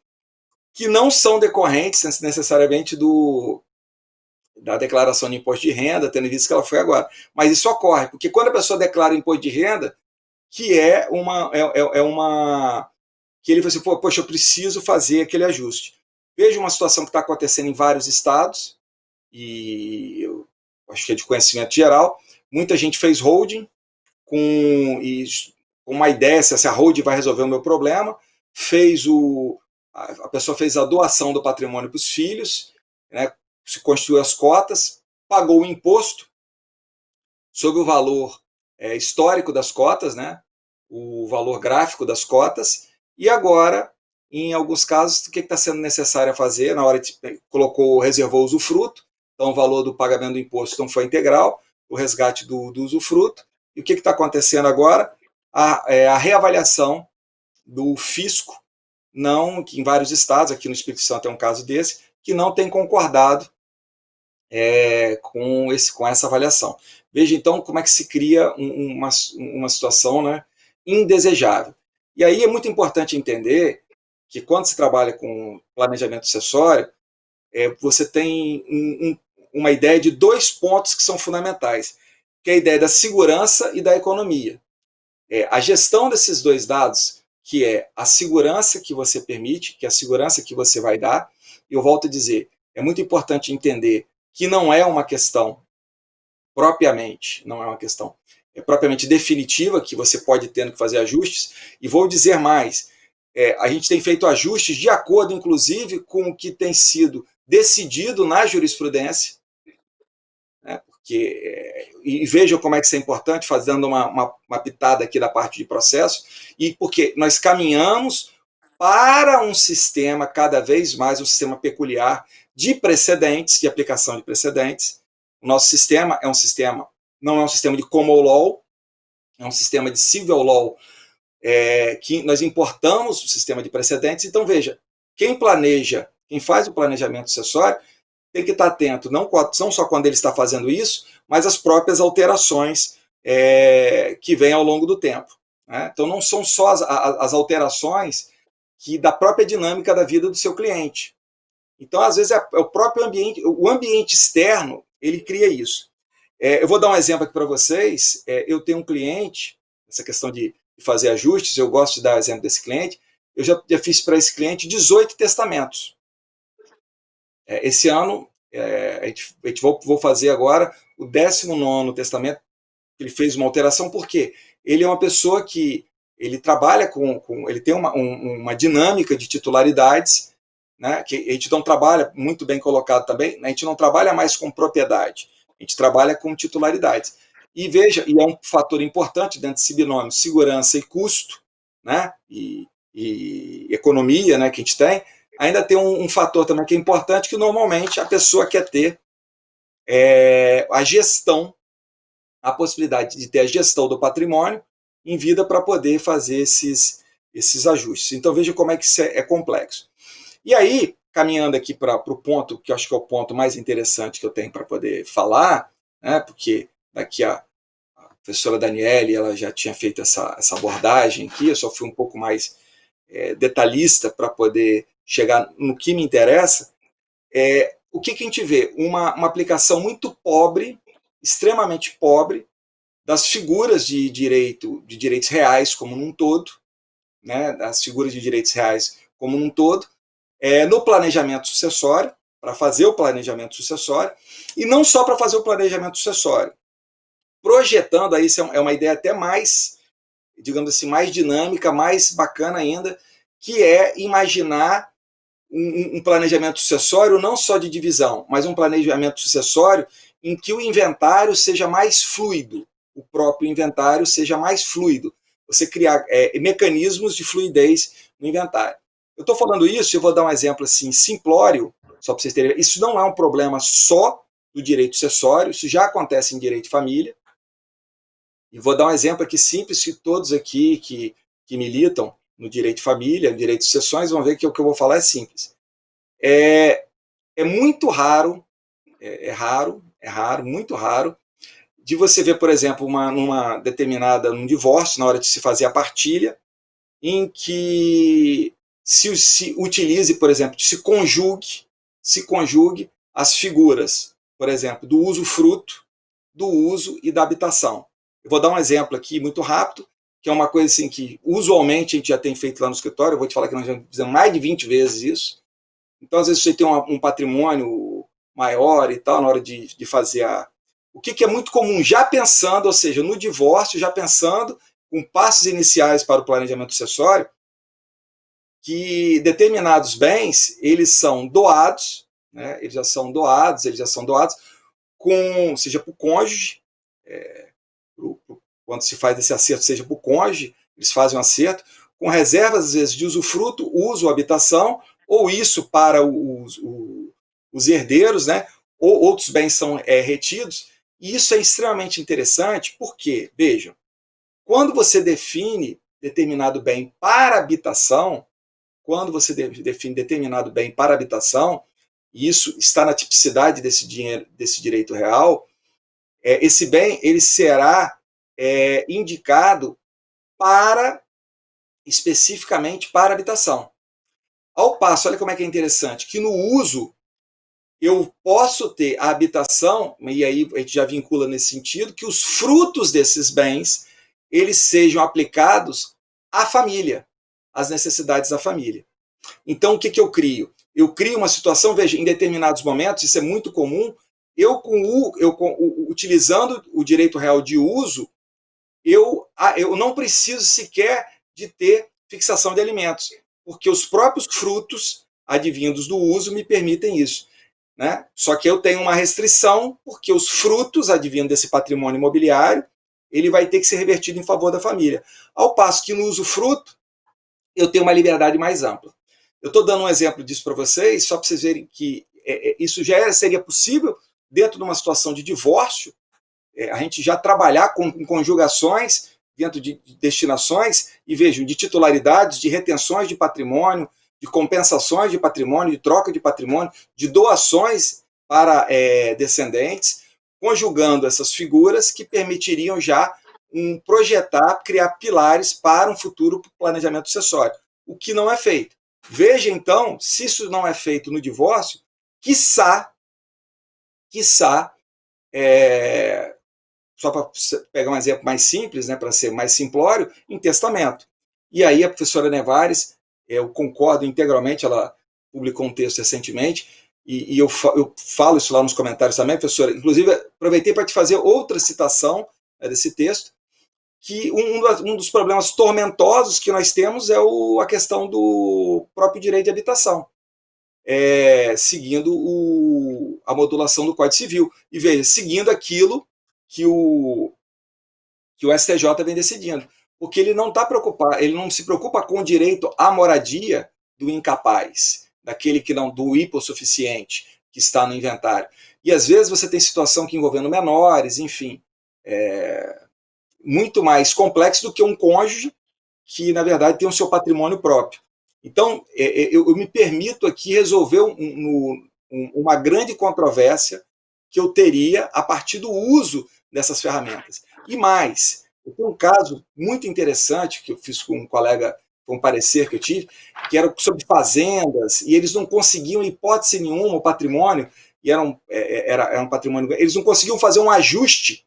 que não são decorrentes necessariamente da declaração de imposto de renda, tendo visto que ela foi agora. Mas isso ocorre, porque quando a pessoa declara imposto de renda, que que ele falou assim, poxa, eu preciso fazer aquele ajuste. Veja uma situação que está acontecendo em vários estados, e eu acho que é de conhecimento geral, muita gente fez holding com uma ideia se a holding vai resolver o meu problema, a pessoa fez a doação do patrimônio para os filhos, né, se constituiu as cotas, pagou o imposto sobre o valor histórico das cotas, né, o valor gráfico das cotas, e agora, em alguns casos, o que está sendo necessário fazer? Na hora de reservou o usufruto, então o valor do pagamento do imposto não foi integral, o resgate do usufruto, e o que está acontecendo agora? A reavaliação do fisco, que em vários estados, aqui no Espírito Santo é um caso desse, que não tem concordado com essa avaliação. Veja então como é que se cria uma situação, né, indesejável. E aí é muito importante entender que quando se trabalha com planejamento sucessório, você tem uma ideia de 2 pontos que são fundamentais, que é a ideia da segurança e da economia. A gestão desses 2 dados, que é a segurança que você permite, que é a segurança que você vai dar, e eu volto a dizer, é muito importante entender que não é uma questão propriamente definitiva, que você pode ter que fazer ajustes, e vou dizer mais, a gente tem feito ajustes de acordo, inclusive, com o que tem sido decidido na jurisprudência, né, e vejam como é que isso é importante, fazendo uma pitada aqui da parte de processo, e porque nós caminhamos para um sistema cada vez mais, um sistema peculiar de precedentes, de aplicação de precedentes. O nosso sistema não é um sistema de common law, é um sistema de civil law, que nós importamos o sistema de precedentes. Então, veja, quem faz o planejamento sucessório, tem que estar atento, não só quando ele está fazendo isso, mas as próprias alterações que vêm ao longo do tempo, né? Então, não são só as alterações da própria dinâmica da vida do seu cliente. Então, às vezes, o próprio ambiente, o ambiente externo, ele cria isso. Eu vou dar um exemplo aqui para vocês. Eu tenho um cliente, essa questão de fazer ajustes, eu gosto de dar o exemplo desse cliente. Eu já fiz para esse cliente 18 testamentos. Esse ano, vou fazer agora o 19º testamento. Ele fez uma alteração, porque ele é uma pessoa que ele trabalha ele tem uma dinâmica de titularidades, né, que a gente não trabalha, muito bem colocado também, a gente não trabalha mais com propriedade, a gente trabalha com titularidades. E veja, e é um fator importante dentro desse binômio, segurança e custo, né, e economia, né, que a gente tem, ainda tem um fator também que é importante, que normalmente a pessoa quer ter a gestão, a possibilidade de ter a gestão do patrimônio em vida para poder fazer esses ajustes. Então veja como é que isso é complexo. E aí, caminhando aqui para o ponto, que eu acho que é o ponto mais interessante que eu tenho para poder falar, né, porque daqui a professora Daniele, ela já tinha feito essa abordagem aqui, eu só fui um pouco mais detalhista para poder chegar no que me interessa. O que a gente vê? Uma aplicação muito pobre, extremamente pobre, das figuras de direitos reais como um todo, né, das figuras de direitos reais como um todo, no planejamento sucessório, para fazer o planejamento sucessório, e não só para fazer o planejamento sucessório, projetando, aí isso é uma ideia até mais, digamos assim, mais dinâmica, mais bacana ainda, que é imaginar um planejamento sucessório não só de divisão, mas um planejamento sucessório em que o inventário seja mais fluido, o próprio inventário seja mais fluido. Você criar mecanismos de fluidez no inventário. Eu estou falando isso, eu vou dar um exemplo assim, simplório, só para vocês terem. Isso não é um problema só do direito sucessório, isso já acontece em direito de família. E vou dar um exemplo aqui simples, que todos aqui que militam no direito de família, no direito de sucessões, vão ver que o que eu vou falar é simples. É muito raro, muito raro, de você ver, por exemplo, num divórcio, na hora de se fazer a partilha, em que se utilize, por exemplo, se conjugue as figuras, por exemplo, do usufruto, do uso e da habitação. Eu vou dar um exemplo aqui muito rápido, que é uma coisa assim que usualmente a gente já tem feito lá no escritório. Eu vou te falar que nós já fizemos mais de 20 vezes isso. Então, às vezes, você tem um patrimônio maior e tal, na hora de fazer o que é muito comum, já pensando, ou seja, no divórcio, já pensando com passos iniciais para o planejamento sucessório, que determinados bens, eles são doados, né? Eles já são doados, seja para o cônjuge, quando se faz esse acerto, seja para o cônjuge, eles fazem um acerto, com reservas, às vezes, de usufruto, uso ou habitação, ou isso para os herdeiros, né? Ou outros bens são retidos. E isso é extremamente interessante, porque, vejam, quando você define determinado bem para habitação, e isso está na tipicidade desse direito real, esse bem ele será indicado especificamente para habitação. Ao passo, olha como é que é interessante, que no uso eu posso ter a habitação, e aí a gente já vincula nesse sentido, que os frutos desses bens eles sejam aplicados à família, às necessidades da família. Então, o que eu crio? Eu crio uma situação, veja, em determinados momentos, isso é muito comum, utilizando o direito real de uso, eu não preciso sequer de ter fixação de alimentos, porque os próprios frutos advindos do uso me permitem isso. Né? Só que eu tenho uma restrição, porque os frutos advindos desse patrimônio imobiliário, ele vai ter que ser revertido em favor da família. Ao passo que no usufruto, eu tenho uma liberdade mais ampla. Eu estou dando um exemplo disso para vocês, só para vocês verem que isso já seria possível dentro de uma situação de divórcio, a gente já trabalhar com conjugações dentro de destinações, e vejam, de titularidades, de retenções de patrimônio, de compensações de patrimônio, de troca de patrimônio, de doações para descendentes, conjugando essas figuras que permitiriam já projetar, criar pilares para um futuro planejamento sucessório, o que não é feito. Veja, então, se isso não é feito no divórcio, quiçá, só para pegar um exemplo mais simples, né, para ser mais simplório, em testamento. E aí a professora Nevares, eu concordo integralmente, ela publicou um texto recentemente, e eu falo isso lá nos comentários também, professora. Inclusive, aproveitei para te fazer outra citação desse texto, que um dos problemas tormentosos que nós temos é a questão do próprio direito de habitação, seguindo a modulação do Código Civil. E veja, seguindo aquilo que o STJ vem decidindo. Porque ele não está preocupado, ele não se preocupa com o direito à moradia do incapaz, do hipossuficiente que está no inventário. E às vezes você tem situação que envolvendo menores, enfim, muito mais complexo do que um cônjuge que, na verdade, tem o seu patrimônio próprio. Então, eu me permito aqui resolver uma grande controvérsia que eu teria a partir do uso dessas ferramentas. E mais, eu tenho um caso muito interessante que eu fiz com um colega, com um parecer que eu tive, que era sobre fazendas, e eles não conseguiam, em hipótese nenhuma, o patrimônio, e era um patrimônio, eles não conseguiam fazer um ajuste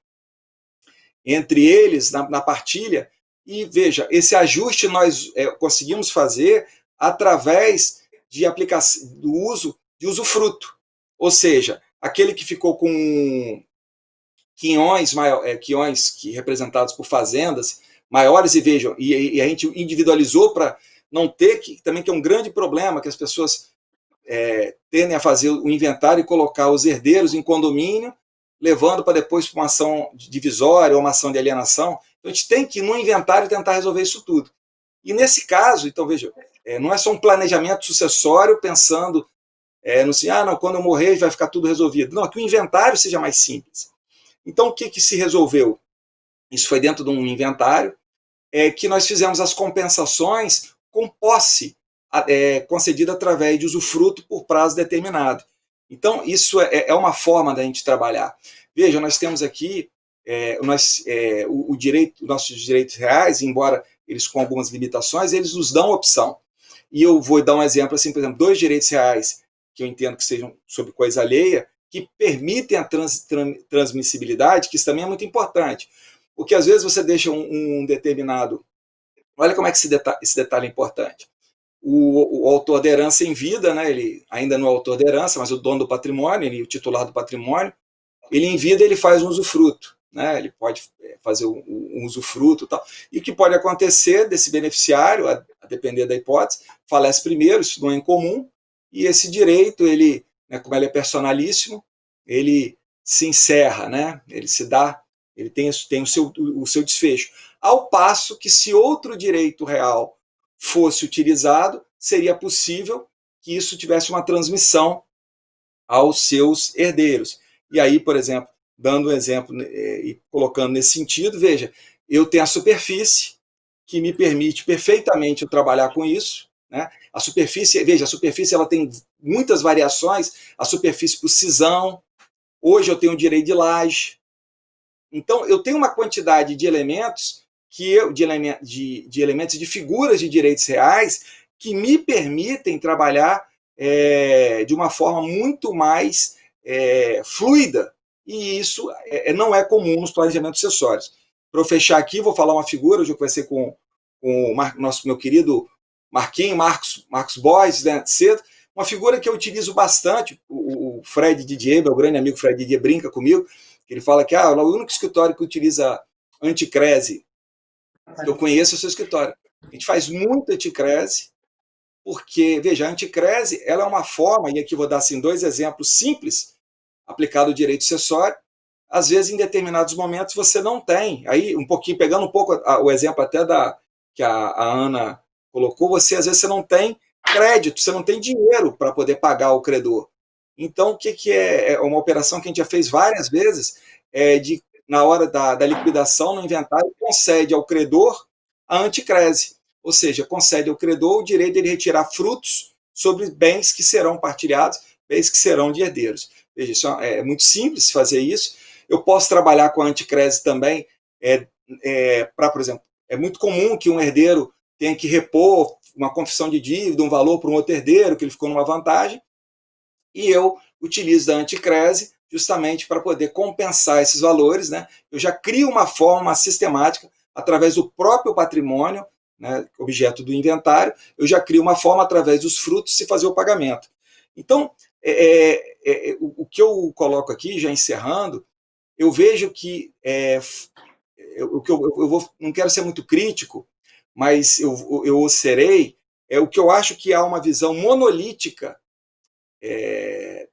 entre eles na partilha, e veja, esse ajuste nós conseguimos fazer através de aplicação do uso de usufruto, ou seja, aquele que ficou com quiões que representados por fazendas maiores, e vejam, e a gente individualizou para não ter também que é um grande problema, que as pessoas tendem a fazer o inventário e colocar os herdeiros em condomínio, levando para depois para uma ação divisória ou uma ação de alienação. Então, a gente tem que, no inventário, tentar resolver isso tudo. E nesse caso, então, veja, não é só um planejamento sucessório pensando no assim, não, quando eu morrer vai ficar tudo resolvido. Não, que o inventário seja mais simples. Então, o que se resolveu? Isso foi dentro de um inventário, que nós fizemos as compensações com posse concedida através de usufruto por prazo determinado. Então, isso é uma forma da gente trabalhar. Veja, nós temos aqui o direito, nossos direitos reais, embora eles com algumas limitações, eles nos dão opção. E eu vou dar um exemplo, assim, por exemplo, 2 direitos reais, que eu entendo que sejam sobre coisa alheia, que permitem a transmissibilidade, que isso também é muito importante. Porque às vezes você deixa um determinado. Olha como é que esse detalhe é importante. O autor da herança em vida, né, ele ainda não é autor da herança, mas o dono do patrimônio, ele, o titular do patrimônio, ele em vida ele faz um usufruto, né, ele pode fazer um usufruto e tal. E o que pode acontecer desse beneficiário, a depender da hipótese, falece primeiro, isso não é incomum, e esse direito, ele, né, como ele é personalíssimo, ele se encerra, né, ele se dá, ele tem o seu desfecho. Ao passo que, se outro direito real fosse utilizado, seria possível que isso tivesse uma transmissão aos seus herdeiros. E aí, por exemplo, dando um exemplo e colocando nesse sentido, veja, eu tenho a superfície, que me permite perfeitamente eu trabalhar com isso, né? A superfície, veja, a superfície ela tem muitas variações, a superfície por cisão, hoje eu tenho direito de laje. Então, eu tenho uma quantidade de elementos de elementos de figuras de direitos reais que me permitem trabalhar de uma forma muito mais fluida. E isso não é comum nos planejamentos sucessórios. Para eu fechar aqui, vou falar uma figura, hoje vai ser com o meu querido Marcos Boys, né, cedo, uma figura que eu utilizo bastante, o Fred Didier, meu grande amigo Fred Didier, brinca comigo, ele fala que o único escritório que utiliza anticrese que eu conheço é o seu escritório. A gente faz muito anticrese, porque, veja, a anticrese ela é uma forma, e aqui vou dar assim, 2 exemplos simples, aplicado ao direito sucessório. Às vezes, em determinados momentos, você não tem. Aí, pegando um pouco o exemplo até que a Ana colocou, às vezes você não tem crédito, você não tem dinheiro para poder pagar o credor. Então, o que é uma operação que a gente já fez várias vezes, na hora da liquidação no inventário, concede ao credor a anticrese, ou seja, concede ao credor o direito de ele retirar frutos sobre bens que serão partilhados, bens que serão de herdeiros. Veja, isso é muito simples fazer isso. Eu posso trabalhar com a anticrese também, por exemplo, é muito comum que um herdeiro tenha que repor uma confissão de dívida, um valor para um outro herdeiro, que ele ficou numa vantagem, e eu utilizo da anticrese justamente para poder compensar esses valores, né? Eu já crio uma forma sistemática, através do próprio patrimônio, né, objeto do inventário, eu já crio uma forma, através dos frutos, de fazer o pagamento. Então, o que eu coloco aqui, já encerrando, eu vejo que, não quero ser muito crítico, mas eu serei, o que eu acho que há uma visão monolítica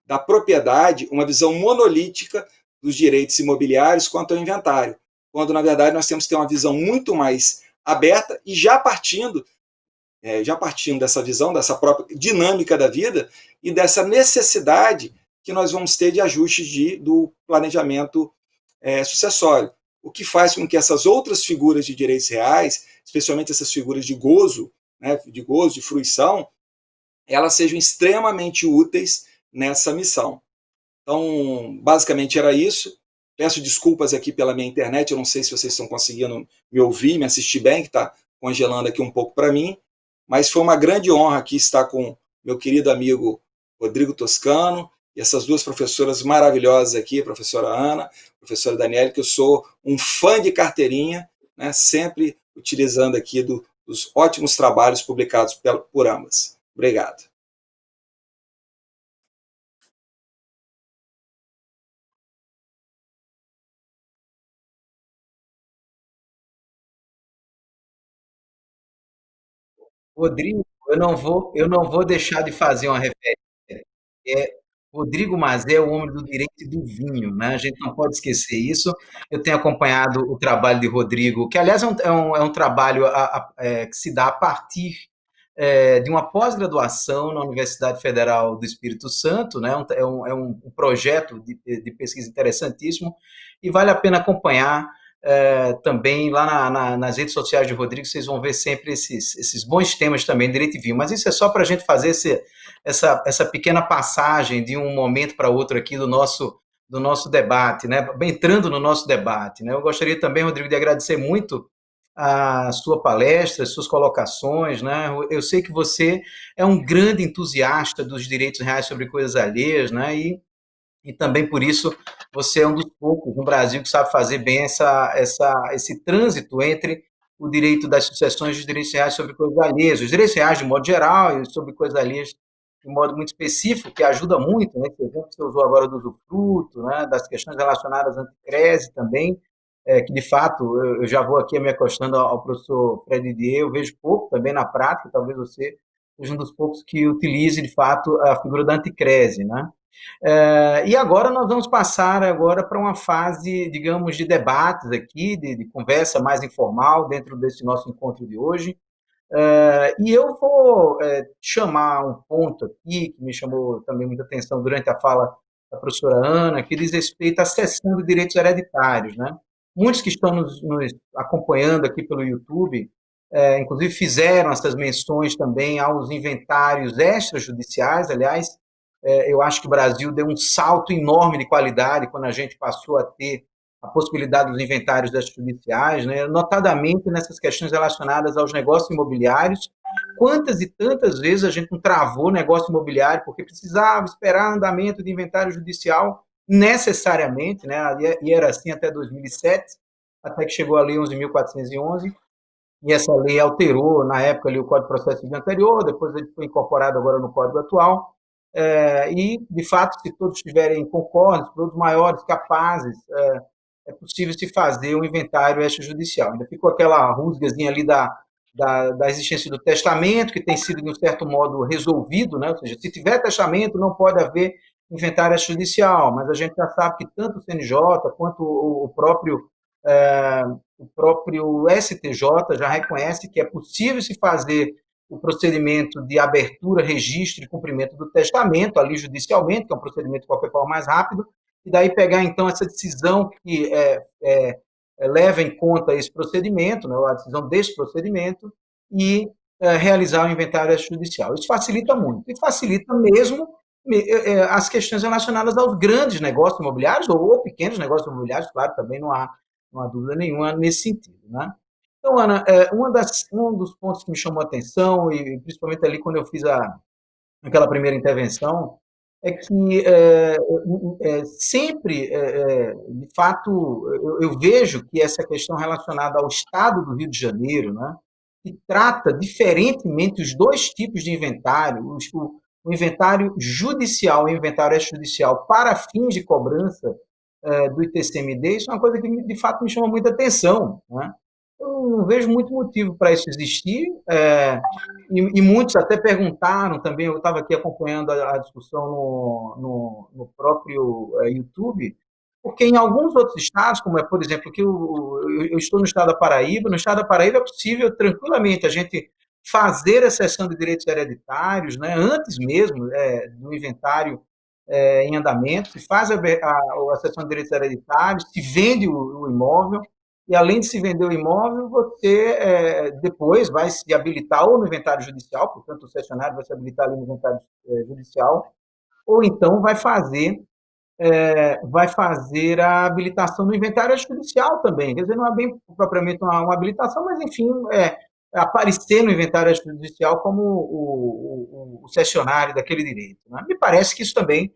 da propriedade, uma visão monolítica dos direitos imobiliários quanto ao inventário, quando, na verdade, nós temos que ter uma visão muito mais aberta e já partindo dessa visão, dessa própria dinâmica da vida e dessa necessidade que nós vamos ter de ajustes do planejamento sucessório, o que faz com que essas outras figuras de direitos reais, especialmente essas figuras de gozo, né, de fruição, elas sejam extremamente úteis nessa missão. Então, basicamente era isso. Peço desculpas aqui pela minha internet, eu não sei se vocês estão conseguindo me ouvir, me assistir bem, que está congelando aqui um pouco para mim, mas foi uma grande honra aqui estar com meu querido amigo Rodrigo Toscano e essas 2 professoras maravilhosas aqui, a professora Ana, a professora Daniela, que eu sou um fã de carteirinha, né, sempre utilizando aqui dos ótimos trabalhos publicados por ambas. Obrigado. Rodrigo, eu não vou deixar de fazer uma referência É, Rodrigo Mazé é o homem do direito e do vinho, né? A gente não pode esquecer isso. Eu tenho acompanhado o trabalho de Rodrigo, que, aliás, é um trabalho que se dá a partir de uma pós-graduação na Universidade Federal do Espírito Santo, né? É um projeto de pesquisa interessantíssimo e vale a pena acompanhar também lá nas redes sociais de Rodrigo. Vocês vão ver sempre esses bons temas também, direito e vinho. Mas isso é só para a gente fazer essa pequena passagem de um momento para outro aqui do nosso debate, né? Entrando no nosso debate, né? Eu gostaria também, Rodrigo, de agradecer muito a sua palestra, as suas colocações, né? Eu sei que você é um grande entusiasta dos direitos reais sobre coisas alheias, né? E também por isso você é um dos poucos no Brasil que sabe fazer bem esse trânsito entre o direito das sucessões e os direitos reais sobre coisas alheias, os direitos reais de modo geral e sobre coisas alheias de modo muito específico, que ajuda muito, né? Esse exemplo que você usou agora do usufruto, né? Das questões relacionadas à anticrese também, que de fato eu já vou aqui me acostando ao professor Fred Didier, eu vejo pouco também na prática, talvez você seja um dos poucos que utilize de fato a figura da anticrese, né? E agora nós vamos passar agora para uma fase, digamos, de debates aqui, de conversa mais informal dentro desse nosso encontro de hoje. E eu vou chamar um ponto aqui que me chamou também muita atenção durante a fala da professora Ana, que diz respeito à cessão de direitos hereditários, né? Muitos que estão nos acompanhando aqui pelo YouTube, inclusive fizeram essas menções também aos inventários extrajudiciais. Aliás, eu acho que o Brasil deu um salto enorme de qualidade quando a gente passou a ter a possibilidade dos inventários extrajudiciais, né, notadamente nessas questões relacionadas aos negócios imobiliários. Quantas e tantas vezes a gente não travou negócio imobiliário porque precisava esperar andamento de inventário judicial necessariamente, né, e era assim até 2007, até que chegou a Lei 11.411, e essa lei alterou, na época, ali, o Código de Processo Civil anterior, depois ele foi incorporado agora no Código atual, e, de fato, se todos estiverem concordes, todos maiores, capazes, é possível se fazer um inventário extrajudicial. Ainda ficou aquela rusgazinha ali da existência do testamento, que tem sido, de um certo modo, resolvido, né? Ou seja, se tiver testamento, não pode haver inventário extrajudicial, mas a gente já sabe que tanto o CNJ quanto o próprio STJ já reconhece que é possível se fazer o procedimento de abertura, registro e cumprimento do testamento, ali judicialmente, que é um procedimento de qualquer forma mais rápido, e daí pegar, então, essa decisão que leva em conta esse procedimento, né, a decisão desse procedimento, e realizar o inventário extrajudicial. Isso facilita muito, e facilita mesmo as questões relacionadas aos grandes negócios imobiliários, ou pequenos negócios imobiliários, claro, também não há dúvida nenhuma nesse sentido, né? Então, Ana, um dos pontos que me chamou a atenção, e principalmente ali quando eu fiz aquela primeira intervenção, é que sempre, de fato, eu vejo que essa questão relacionada ao Estado do Rio de Janeiro, né, que trata diferentemente os dois tipos de inventário, o inventário judicial e o inventário extrajudicial para fins de cobrança do ITCMD, isso é uma coisa que, de fato, me chama muita atenção, né? Eu não vejo muito motivo para isso existir, e muitos até perguntaram também, eu estava aqui acompanhando a discussão no próprio YouTube, porque em alguns outros estados, como por exemplo, que eu estou no estado da Paraíba, no estado da Paraíba é possível tranquilamente a gente fazer a cessão de direitos hereditários, né, antes mesmo do inventário em andamento, se faz a cessão de direitos hereditários, se vende o imóvel, e além de se vender o imóvel, você depois vai se habilitar ou no inventário judicial, portanto, o cessionário vai se habilitar ali no inventário judicial, ou então vai fazer a habilitação no inventário judicial também. Quer dizer, não é bem propriamente uma habilitação, mas, enfim, aparecer no inventário judicial como o cessionário daquele direito, né? Me parece que isso também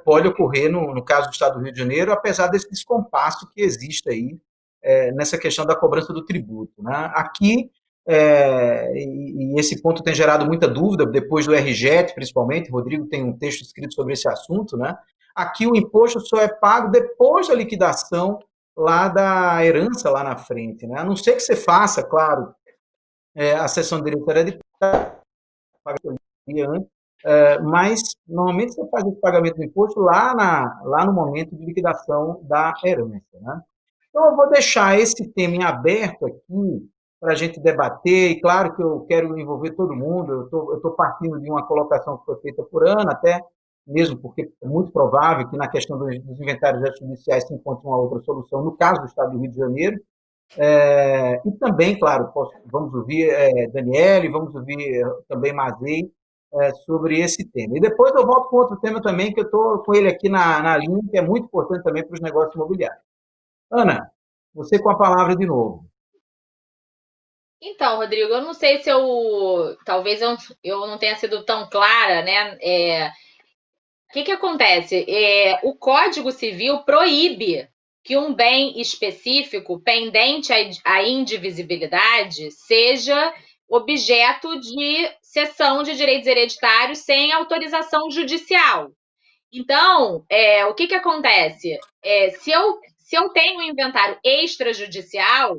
pode ocorrer no caso do Estado do Rio de Janeiro, apesar desse descompasso que existe aí nessa questão da cobrança do tributo, né? Aqui, e esse ponto tem gerado muita dúvida, depois do RJET, principalmente, Rodrigo tem um texto escrito sobre esse assunto, né? Aqui o imposto só é pago depois da liquidação lá da herança lá na frente, né? A não ser que você faça, claro, a cessão de direito hereditário, paga antes, mas normalmente você faz esse pagamento do imposto lá no momento de liquidação da herança, né? Então, eu vou deixar esse tema em aberto aqui para a gente debater, e claro que eu quero envolver todo mundo, eu estou partindo de uma colocação que foi feita por Ana, até mesmo porque é muito provável que na questão dos inventários judiciais se encontre uma outra solução, no caso do Estado do Rio de Janeiro, e também, claro, vamos ouvir Daniele, vamos ouvir também Mazei sobre esse tema. E depois eu volto com outro tema também, que eu estou com ele aqui na linha, que é muito importante também para os negócios imobiliários. Ana, você com a palavra de novo. Então, Rodrigo, eu não sei se talvez eu não tenha sido tão clara, né? O que acontece? O Código Civil proíbe que um bem específico pendente à indivisibilidade seja objeto de cessão de direitos hereditários sem autorização judicial. Então, o que acontece? Se eu tenho um inventário extrajudicial,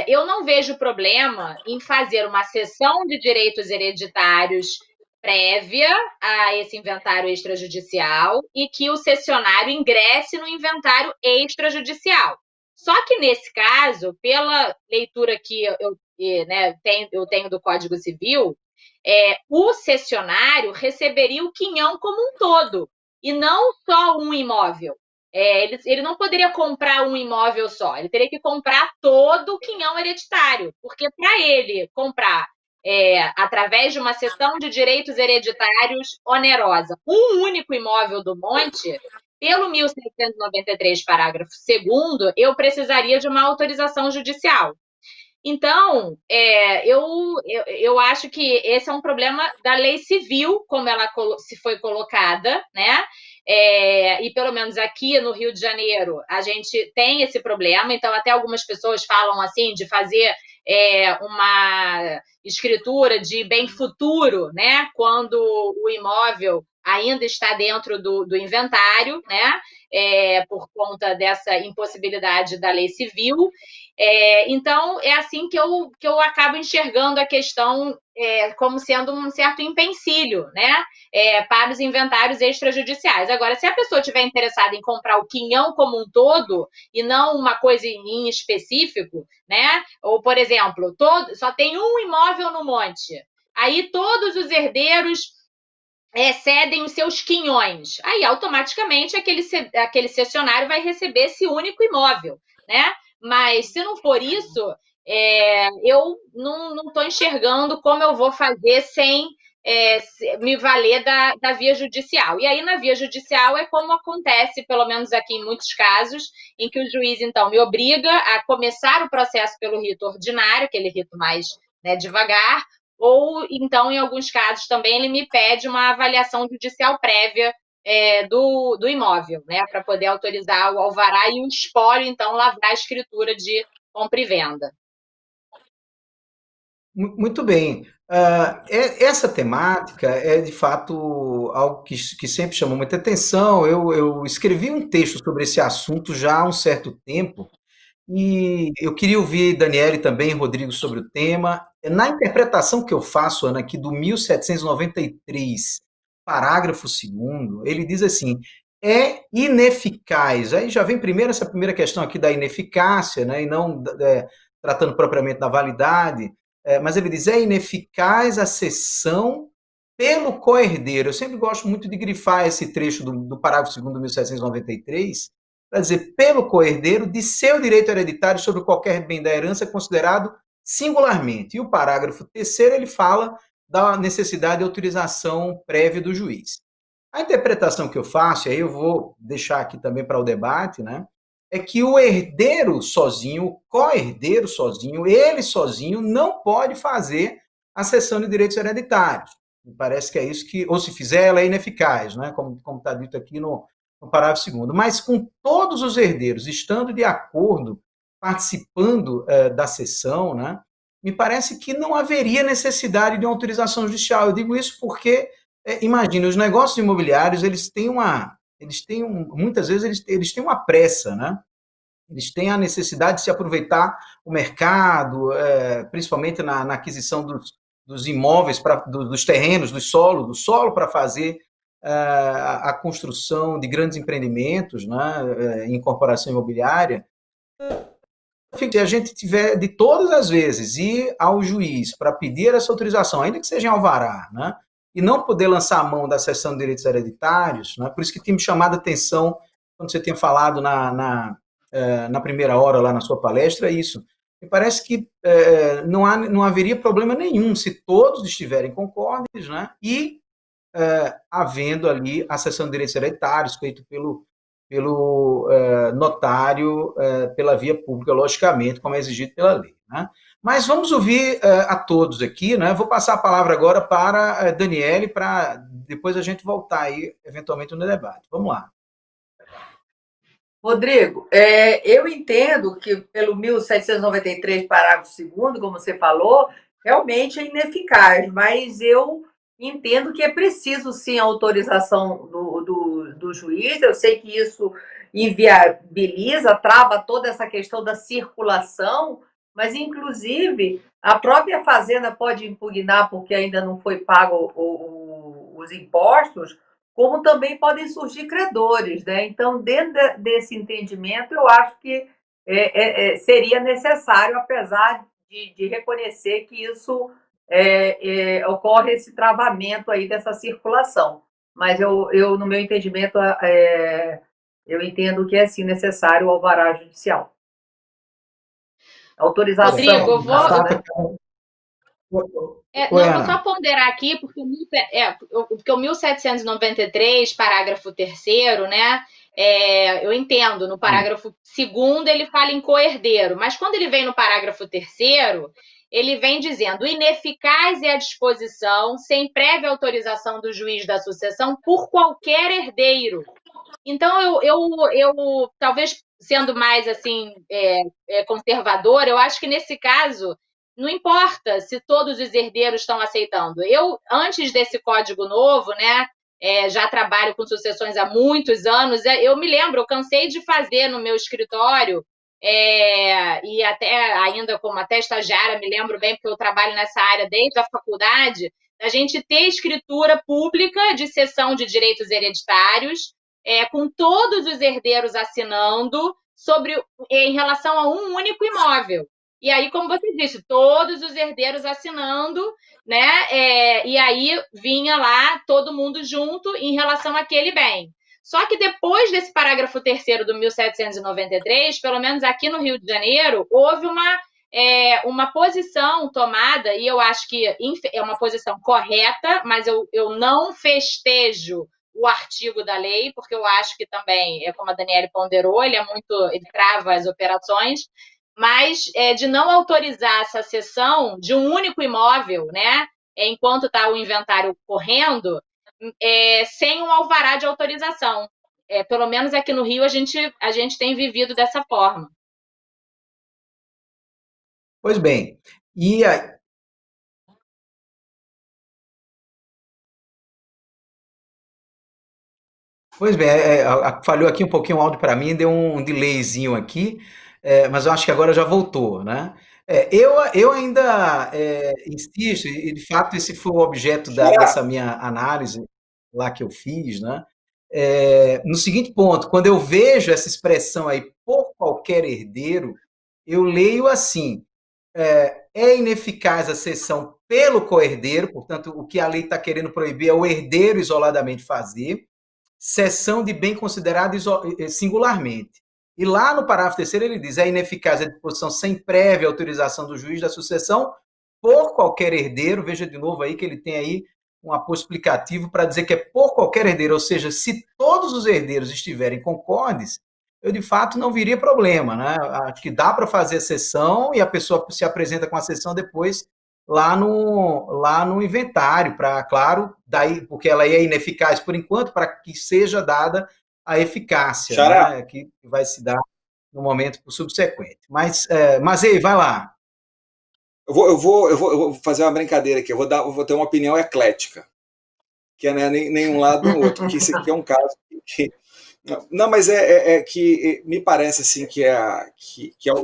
eu não vejo problema em fazer uma cessão de direitos hereditários prévia a esse inventário extrajudicial e que o cessionário ingresse no inventário extrajudicial. Só que nesse caso, pela leitura que eu tenho do Código Civil, o cessionário receberia o quinhão como um todo, e não só um imóvel. Ele não poderia comprar um imóvel só, ele teria que comprar todo o quinhão hereditário, porque para ele comprar através de uma cessão de direitos hereditários onerosa, um único imóvel do monte, pelo 1693, parágrafo 2º, eu precisaria de uma autorização judicial. Então, eu acho que esse é um problema da lei civil, como ela se foi colocada, né? E pelo menos aqui no Rio de Janeiro a gente tem esse problema, então até algumas pessoas falam assim de fazer uma escritura de bem futuro, né? Quando o imóvel ainda está dentro do inventário, né? Por conta dessa impossibilidade da lei civil. Então, é assim que eu acabo enxergando a questão como sendo um certo empecilho, né? Para os inventários extrajudiciais. Agora, se a pessoa estiver interessada em comprar o quinhão como um todo e não uma coisa em específico, né? Ou, por exemplo, só tem um imóvel no monte. Aí todos os herdeiros cedem os seus quinhões. Aí, automaticamente, aquele cessionário vai receber esse único imóvel, né? Mas, se não for isso, eu não estou enxergando como eu vou fazer sem me valer da via judicial. E aí, na via judicial, é como acontece, pelo menos aqui em muitos casos, em que o juiz, então, me obriga a começar o processo pelo rito ordinário, aquele rito mais devagar, ou, então, em alguns casos também, ele me pede uma avaliação judicial prévia do imóvel, né, para poder autorizar o alvará e o espólio, então, lavrar a escritura de compra e venda. Muito bem. Essa temática é, de fato, algo que sempre chamou muita atenção. Eu escrevi um texto sobre esse assunto já há um certo tempo, e eu queria ouvir Daniele também, Rodrigo, sobre o tema. Na interpretação que eu faço, Ana, aqui do 1793, parágrafo 2º, ele diz assim: é ineficaz. Aí já vem primeiro essa primeira questão aqui da ineficácia, né, e não tratando propriamente da validade, mas ele diz: é ineficaz a cessão pelo coerdeiro. Eu sempre gosto muito de grifar esse trecho do parágrafo 2º do 1793, para dizer, pelo coerdeiro, de seu direito hereditário sobre qualquer bem da herança considerado singularmente. E o parágrafo 3º, ele fala da necessidade de autorização prévia do juiz. A interpretação que eu faço, e aí eu vou deixar aqui também para o debate, né, é que o herdeiro sozinho, o co-herdeiro sozinho, ele sozinho não pode fazer a cessão de direitos hereditários. Me parece que é isso que, ou se fizer, ela é ineficaz, né, como está dito aqui no parágrafo 2º. Mas com todos os herdeiros estando de acordo, participando da cessão, né, me parece que não haveria necessidade de uma autorização judicial. Eu digo isso porque, imagina, os negócios imobiliários, muitas vezes eles têm uma pressa, né? Eles têm a necessidade de se aproveitar o mercado, principalmente na aquisição dos dos imóveis, dos terrenos, do solo para fazer a construção de grandes empreendimentos, né, em incorporação imobiliária. Se a gente tiver, de todas as vezes, ir ao juiz para pedir essa autorização, ainda que seja em alvará, né, e não poder lançar a mão da cessão de direitos hereditários, né, por isso que tinha me chamado a atenção, quando você tinha falado na primeira hora, lá na sua palestra, isso. Me parece que não haveria problema nenhum se todos estiverem concordes, né, e havendo ali a cessão de direitos hereditários, feito pelo notário, pela via pública, logicamente, como é exigido pela lei. Né? Mas vamos ouvir a todos aqui, né? Vou passar a palavra agora para a Daniele, para depois a gente voltar aí, eventualmente, no debate. Vamos lá. Rodrigo, eu entendo que pelo 1793, parágrafo 2º, como você falou, realmente é ineficaz, mas eu entendo que é preciso, sim, a autorização do juiz. Eu sei que isso inviabiliza, trava toda essa questão da circulação, mas, inclusive, a própria Fazenda pode impugnar porque ainda não foi pago os impostos, como também podem surgir credores, né? Então, dentro desse entendimento, eu acho que seria necessário, apesar de reconhecer que isso ocorre esse travamento aí dessa circulação. Mas eu no meu entendimento, eu entendo que é sim necessário o alvará judicial. Autorização. Rodrigo, eu vou... Não, vou só ponderar aqui, porque o 1793, parágrafo 3º, né? Eu entendo, no parágrafo 2º ele fala em coerdeiro, mas quando ele vem no parágrafo 3º, ele vem dizendo: ineficaz é a disposição sem prévia autorização do juiz da sucessão por qualquer herdeiro. Então, eu talvez sendo mais assim conservadora, eu acho que nesse caso não importa se todos os herdeiros estão aceitando. Eu, antes desse código novo, né, já trabalho com sucessões há muitos anos, eu me lembro, eu cansei de fazer no meu escritório, e até ainda como até estagiária, me lembro bem, porque eu trabalho nessa área desde a faculdade, a gente ter escritura pública de cessão de direitos hereditários, com todos os herdeiros assinando em relação a um único imóvel. E aí, como você disse, todos os herdeiros assinando, né? E aí vinha lá todo mundo junto em relação àquele bem. Só que depois desse parágrafo 3º do 1793, pelo menos aqui no Rio de Janeiro, houve uma posição tomada, e eu acho que é uma posição correta, mas eu não festejo o artigo da lei, porque eu acho que também, como a Daniele ponderou, ele trava as operações, mas de não autorizar essa cessão de um único imóvel, né, enquanto está o inventário correndo, sem um alvará de autorização. Pelo menos aqui no Rio a gente tem vivido dessa forma. Pois bem, e a... Pois bem, falhou aqui um pouquinho o áudio para mim, deu um delayzinho aqui, mas eu acho que agora já voltou, né? Eu ainda insisto, e de fato esse foi o objeto dessa minha análise lá que eu fiz, né? No seguinte ponto, quando eu vejo essa expressão aí, por qualquer herdeiro, eu leio assim: é ineficaz a cessão pelo coerdeiro, portanto, o que a lei está querendo proibir é o herdeiro isoladamente fazer, cessão de bem considerado singularmente. E lá no parágrafo 3º ele diz: é ineficaz a disposição sem prévia autorização do juiz da sucessão por qualquer herdeiro. Veja de novo aí que ele tem aí um apoio explicativo para dizer que é por qualquer herdeiro, ou seja, se todos os herdeiros estiverem concordes, eu de fato não viria problema, né? Acho que dá para fazer a cessão e a pessoa se apresenta com a cessão depois lá no inventário, para, claro, daí, porque ela é ineficaz por enquanto, para que seja dada a eficácia, né, que vai se dar no momento subsequente. Mas aí, vai lá. Eu vou fazer uma brincadeira aqui, eu vou ter uma opinião eclética, que não é nem um lado nem outro, que isso aqui é um caso que... Não, mas que me parece assim que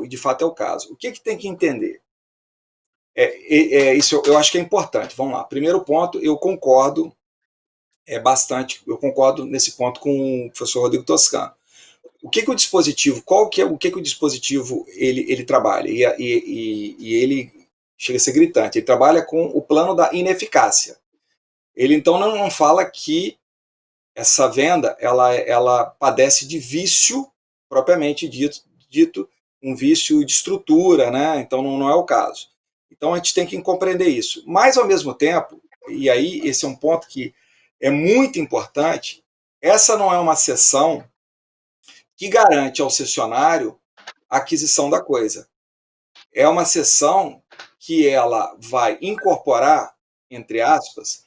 de fato é o caso. O que tem que entender? Isso eu acho que é importante. Vamos lá. Primeiro ponto, eu concordo eu concordo nesse ponto com o professor Rodrigo Toscano. O que o dispositivo, o que o dispositivo ele trabalha? E ele chega a ser gritante, ele trabalha com o plano da ineficácia. Ele então não fala que essa venda ela padece de vício propriamente dito, um vício de estrutura, né? Então não é o caso. Então a gente tem que compreender isso. Mas ao mesmo tempo, e aí esse é um ponto que é muito importante, essa não é uma sessão que garante ao cessionário a aquisição da coisa. É uma sessão que ela vai incorporar, entre aspas,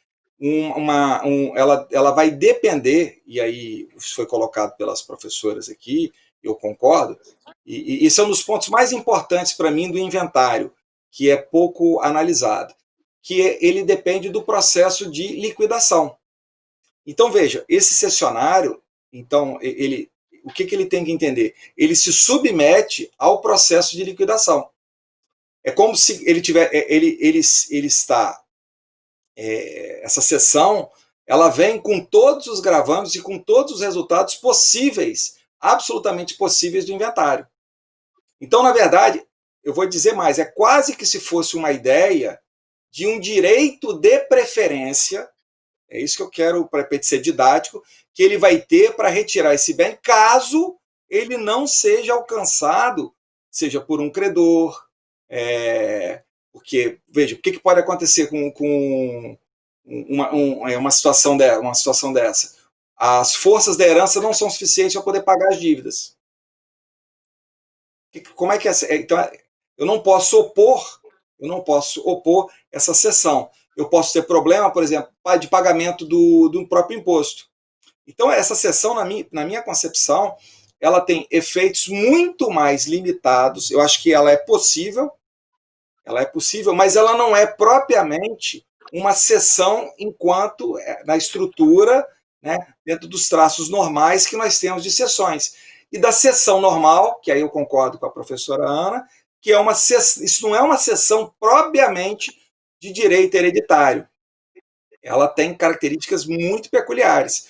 ela vai depender, e aí isso foi colocado pelas professoras aqui, eu concordo, e esse é um dos pontos mais importantes para mim do inventário, que é pouco analisado, que ele depende do processo de liquidação. Então, veja, esse cessionário, então, o que ele tem que entender? Ele se submete ao processo de liquidação. É como se ele está essa sessão, ela vem com todos os gravames e com todos os resultados possíveis, absolutamente possíveis do inventário. Então, na verdade, eu vou dizer mais, é quase que se fosse uma ideia de um direito de preferência, é isso que eu quero, para ser didático, que ele vai ter para retirar esse bem, caso ele não seja alcançado, seja por um credor, porque, veja, o que pode acontecer com uma situação dessa? As forças da herança não são suficientes para poder pagar as dívidas. Como é que então, eu não posso opor essa cessão. Eu posso ter problema, por exemplo, de pagamento do próprio imposto. Então, essa cessão, na minha concepção, ela tem efeitos muito mais limitados. Eu acho que ela é possível, mas ela não é propriamente uma cessão enquanto na estrutura, né, dentro dos traços normais que nós temos de cessões. E da cessão normal, que aí eu concordo com a professora Ana, que isso não é uma cessão propriamente de direito hereditário. Ela tem características muito peculiares,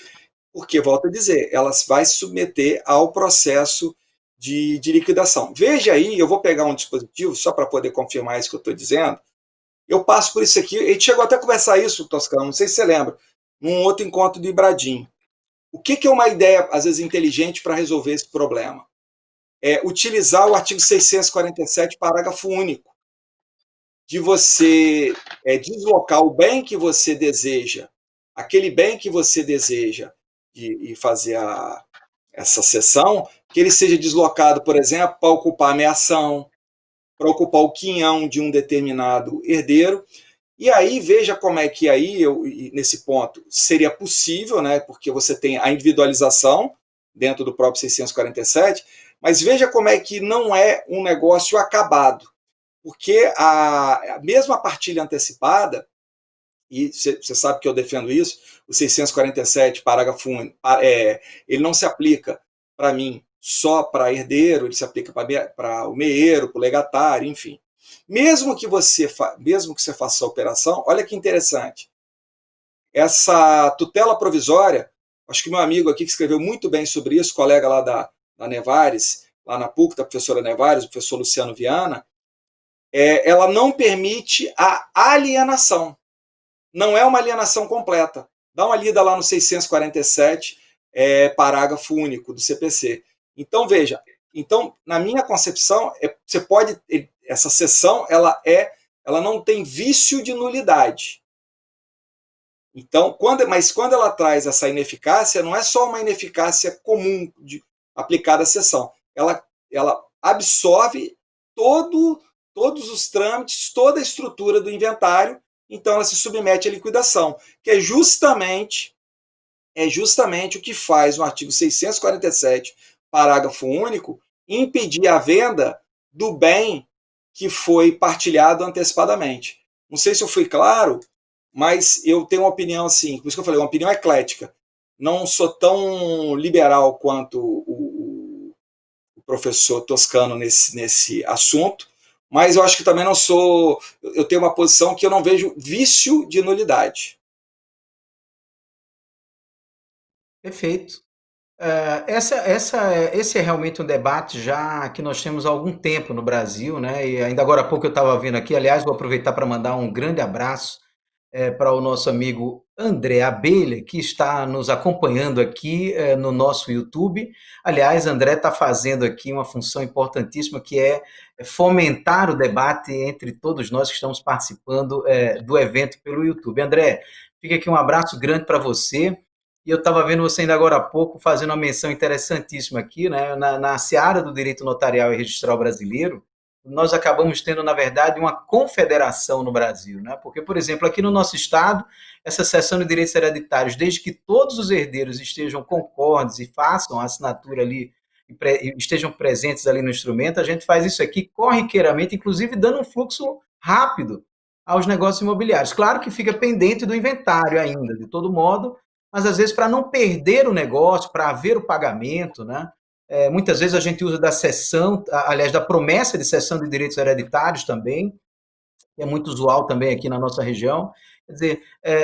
porque, volto a dizer, ela vai se submeter ao processo de liquidação. Veja aí, eu vou pegar um dispositivo, só para poder confirmar isso que eu estou dizendo. Eu passo por isso aqui, a gente chegou até a conversar isso, Toscano, não sei se você lembra, num outro encontro do Ibradim. O que é uma ideia, às vezes, inteligente para resolver esse problema? É utilizar o artigo 647, parágrafo único, de você deslocar o bem que você deseja, aquele bem que você deseja, e fazer essa cessão, que ele seja deslocado, por exemplo, para ocupar a meação, para ocupar o quinhão de um determinado herdeiro. E aí, veja como é que aí, nesse ponto, seria possível, né, porque você tem a individualização dentro do próprio 647, mas veja como é que não é um negócio acabado, porque mesmo a partilha antecipada, e você sabe que eu defendo isso, o 647, parágrafo único, ele não se aplica para mim só para herdeiro, ele se aplica para o meeiro, para o legatário, enfim. Mesmo que você faça a operação, olha que interessante, essa tutela provisória, acho que meu amigo aqui que escreveu muito bem sobre isso, colega lá da Nevares, lá na PUC, da professora Nevares, o professor Luciano Viana, ela não permite a alienação. Não é uma alienação completa. Dá uma lida lá no 647, parágrafo único do CPC. Então, veja, na minha concepção, você pode, essa cessão, ela não tem vício de nulidade. Então, mas quando ela traz essa ineficácia, não é só uma ineficácia comum aplicada à cessão. Ela absorve todos os trâmites, toda a estrutura do inventário, então ela se submete à liquidação, que é justamente o que faz no artigo 647, parágrafo único, impedir a venda do bem que foi partilhado antecipadamente. Não sei se eu fui claro, mas eu tenho uma opinião assim, por isso que eu falei, uma opinião eclética. Não sou tão liberal quanto o professor Toscano nesse assunto, mas eu acho que também não sou... Eu tenho uma posição que eu não vejo vício de nulidade. Perfeito. Esse é realmente um debate já que nós temos há algum tempo no Brasil, né? E ainda agora há pouco eu estava vendo aqui, aliás, vou aproveitar para mandar um grande abraço para o nosso amigo André Abelha, que está nos acompanhando aqui no nosso YouTube. Aliás, André está fazendo aqui uma função importantíssima, que é fomentar o debate entre todos nós que estamos participando do evento pelo YouTube. André, fica aqui um abraço grande para você. E eu estava vendo você ainda agora há pouco fazendo uma menção interessantíssima aqui, né? Na seara do direito notarial e registral brasileiro, nós acabamos tendo, na verdade, uma confederação no Brasil, né? Porque, por exemplo, aqui no nosso estado, essa seção de direitos hereditários, desde que todos os herdeiros estejam concordes e façam a assinatura ali, e estejam presentes ali no instrumento, a gente faz isso aqui corriqueiramente, inclusive dando um fluxo rápido aos negócios imobiliários. Claro que fica pendente do inventário ainda, de todo modo, mas às vezes para não perder o negócio, para haver o pagamento, né? Muitas vezes a gente usa da cessão, aliás, da promessa de cessão de direitos hereditários também, que é muito usual também aqui na nossa região. Quer dizer,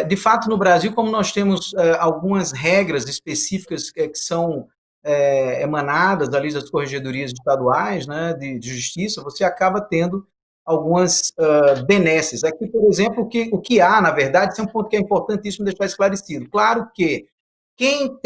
de fato, no Brasil, como nós temos algumas regras específicas que são emanadas ali das corregedorias estaduais, né, de justiça, você acaba tendo algumas benesses. Aqui, por exemplo, o que há, na verdade, esse é um ponto que é importantíssimo deixar esclarecido. Claro que quem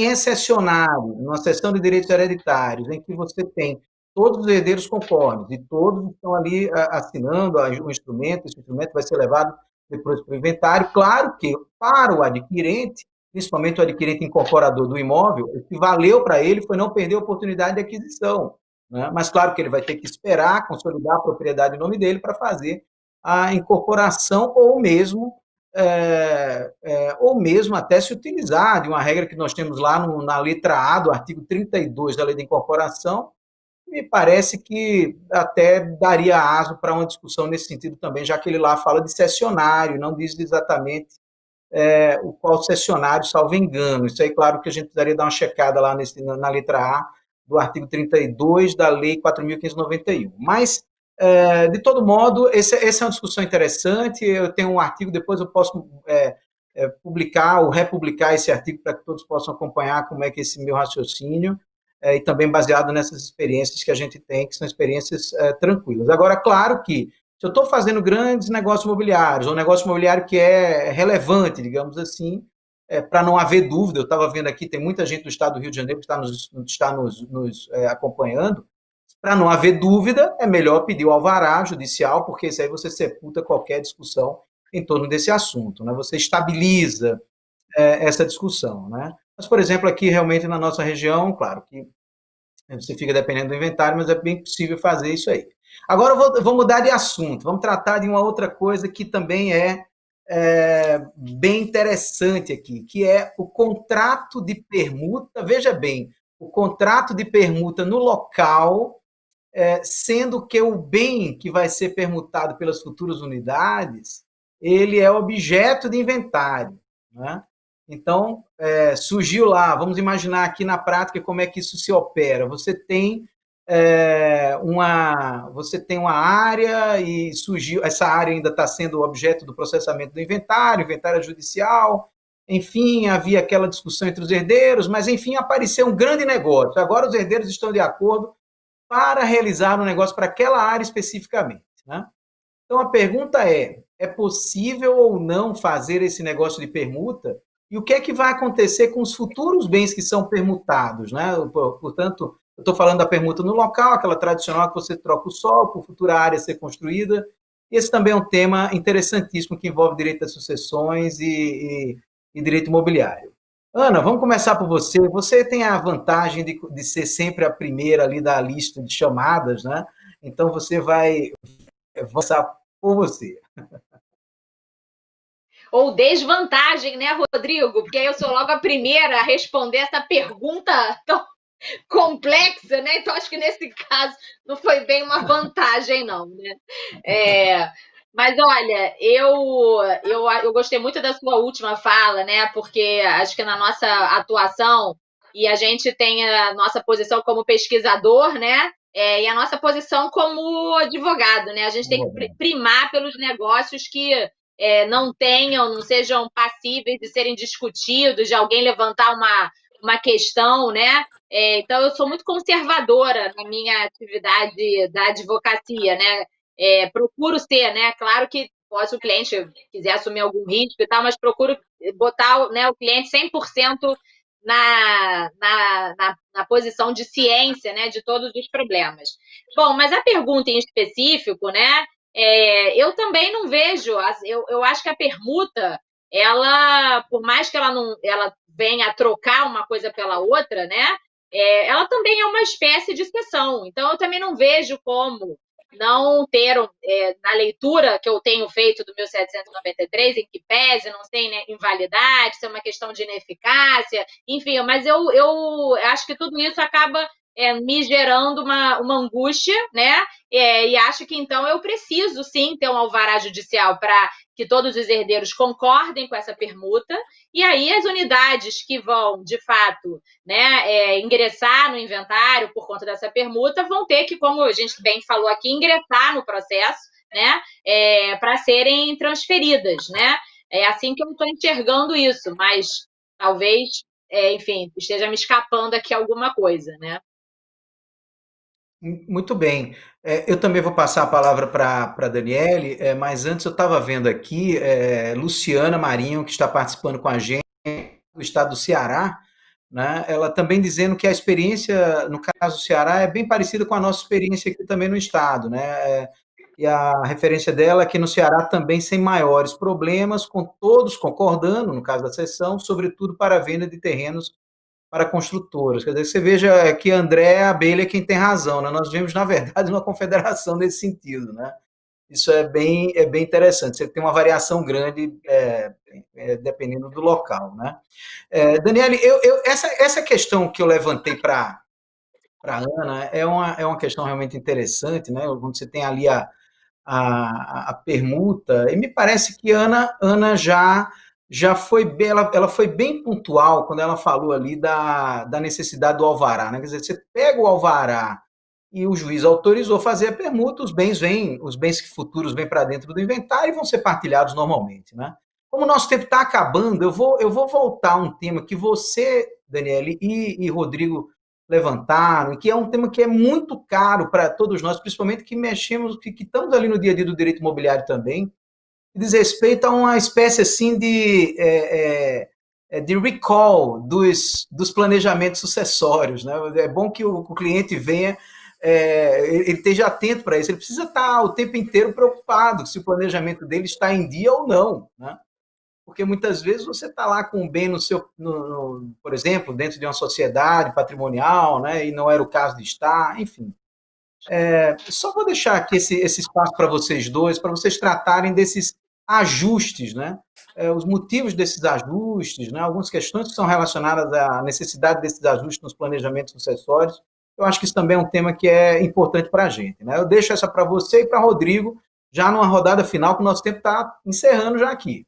é cessionário numa cessão de direitos hereditários, em que você tem todos os herdeiros concordes e todos estão ali assinando o instrumento, esse instrumento vai ser levado depois para o inventário. Claro que para o adquirente, principalmente o adquirente incorporador do imóvel, o que valeu para ele foi não perder a oportunidade de aquisição, né? Mas claro que ele vai ter que esperar consolidar a propriedade em nome dele para fazer a incorporação ou mesmo até se utilizar de uma regra que nós temos lá na letra A do artigo 32 da Lei de Incorporação. Me parece que até daria aso para uma discussão nesse sentido também, já que ele lá fala de cessionário, não diz exatamente o qual cessionário, salvo engano. Isso aí, claro que a gente precisaria dar uma checada lá na letra A do artigo 32 da Lei 4.591. Mas, de todo modo, essa é uma discussão interessante. Eu tenho um artigo, depois eu posso publicar ou republicar esse artigo para que todos possam acompanhar como é que esse meu raciocínio, e também baseado nessas experiências que a gente tem, que são experiências tranquilas. Agora, claro que se eu estou fazendo grandes negócios imobiliários, ou um negócio imobiliário que é relevante, digamos assim, para não haver dúvida, eu estava vendo aqui, tem muita gente do estado do Rio de Janeiro que está nos acompanhando, para não haver dúvida, é melhor pedir o alvará judicial, porque isso aí você sepulta qualquer discussão em torno desse assunto, né? Você estabiliza essa discussão, né? Mas, por exemplo, aqui realmente na nossa região, claro que você fica dependendo do inventário, mas é bem possível fazer isso aí. Agora eu vou mudar de assunto, vamos tratar de uma outra coisa que também é bem interessante aqui, que é o contrato de permuta. Veja bem, o contrato de permuta no local, sendo que o bem que vai ser permutado pelas futuras unidades, ele é objeto de inventário, né? Então, surgiu lá, vamos imaginar aqui na prática como é que isso se opera. Você tem uma área e surgiu, essa área ainda está sendo objeto do processamento do inventário judicial, enfim, havia aquela discussão entre os herdeiros, mas enfim, apareceu um grande negócio. Agora os herdeiros estão de acordo para realizar um negócio para aquela área especificamente, né? Então a pergunta é possível ou não fazer esse negócio de permuta? E o que é que vai acontecer com os futuros bens que são permutados, né? Portanto, eu estou falando da permuta no local, aquela tradicional que você troca o solo por futura área a ser construída. Esse também é um tema interessantíssimo que envolve direito das sucessões e direito imobiliário. Ana, vamos começar por você. Você tem a vantagem de ser sempre a primeira ali da lista de chamadas, né? Então você vai avançar por você. Ou desvantagem, né, Rodrigo? Porque aí eu sou logo a primeira a responder essa pergunta tão complexa, né? Então acho que nesse caso não foi bem uma vantagem, não, né? Mas olha, eu gostei muito da sua última fala, né? Porque acho que na nossa atuação, e a gente tem a nossa posição como pesquisador, né? e a nossa posição como advogado, né? A gente tem que primar pelos negócios que não sejam passíveis de serem discutidos, de alguém levantar uma questão, né? Então, eu sou muito conservadora na minha atividade da advocacia, né? Procuro ser, né? Claro que se o cliente quiser assumir algum risco e tal, mas procuro botar, né, o cliente 100% na posição de ciência, né, de todos os problemas. Bom, mas a pergunta em específico, né, eu também não vejo, eu acho que a permuta, ela, por mais que ela venha a trocar uma coisa pela outra, né, ela também é uma espécie de exceção. Então, eu também não vejo como não ter, na leitura que eu tenho feito do 1793, em que pese, não tem, né, invalidade, ser uma questão de ineficácia, enfim, mas eu acho que tudo isso acaba me gerando uma angústia, né? E acho que então eu preciso sim ter um alvará judicial para que todos os herdeiros concordem com essa permuta, e aí as unidades que vão, de fato, né, ingressar no inventário por conta dessa permuta vão ter que, como a gente bem falou aqui, ingressar no processo, né, para serem transferidas, né? É assim que eu estou enxergando isso, mas talvez, enfim, esteja me escapando aqui alguma coisa, né? Muito bem. Eu também vou passar a palavra para a Daniele, mas antes eu estava vendo aqui Luciana Marinho, que está participando com a gente do estado do Ceará, né? Ela também dizendo que a experiência, no caso do Ceará, é bem parecida com a nossa experiência aqui também no estado, né? E a referência dela é que no Ceará também sem maiores problemas, com todos concordando, no caso da sessão, sobretudo para a venda de terrenos para construtoras. Quer dizer, você veja que André Abelha é quem tem razão, né? Nós vivemos, na verdade, uma confederação nesse sentido, né? Isso é bem interessante. Você tem uma variação grande dependendo do local, né? Daniele, essa questão que eu levantei para Ana é uma questão realmente interessante, né? Quando você tem ali a permuta, e me parece que Ana já foi bem, ela foi bem pontual quando ela falou ali da necessidade do alvará, né? Quer dizer, você pega o alvará e o juiz autorizou fazer a permuta, os bens futuros vêm para dentro do inventário e vão ser partilhados normalmente, né? Como o nosso tempo está acabando, eu vou voltar a um tema que você, Daniele, e Rodrigo levantaram, e que é um tema que é muito caro para todos nós, principalmente que mexemos, que estamos ali no dia a dia do direito imobiliário também, que diz respeito a uma espécie assim de recall dos planejamentos sucessórios, né? É bom que o cliente venha, ele esteja atento para isso, ele precisa estar o tempo inteiro preocupado se o planejamento dele está em dia ou não, né? Porque muitas vezes você está lá com um bem por exemplo, dentro de uma sociedade patrimonial, né, e não era o caso de estar, enfim. Só vou deixar aqui esse espaço para vocês dois, para vocês tratarem desses ajustes, né? Os motivos desses ajustes, né? Algumas questões que são relacionadas à necessidade desses ajustes nos planejamentos sucessórios. Eu acho que isso também é um tema que é importante para a gente, né? Eu deixo essa para você e para Rodrigo, já numa rodada final, que o nosso tempo está encerrando já aqui.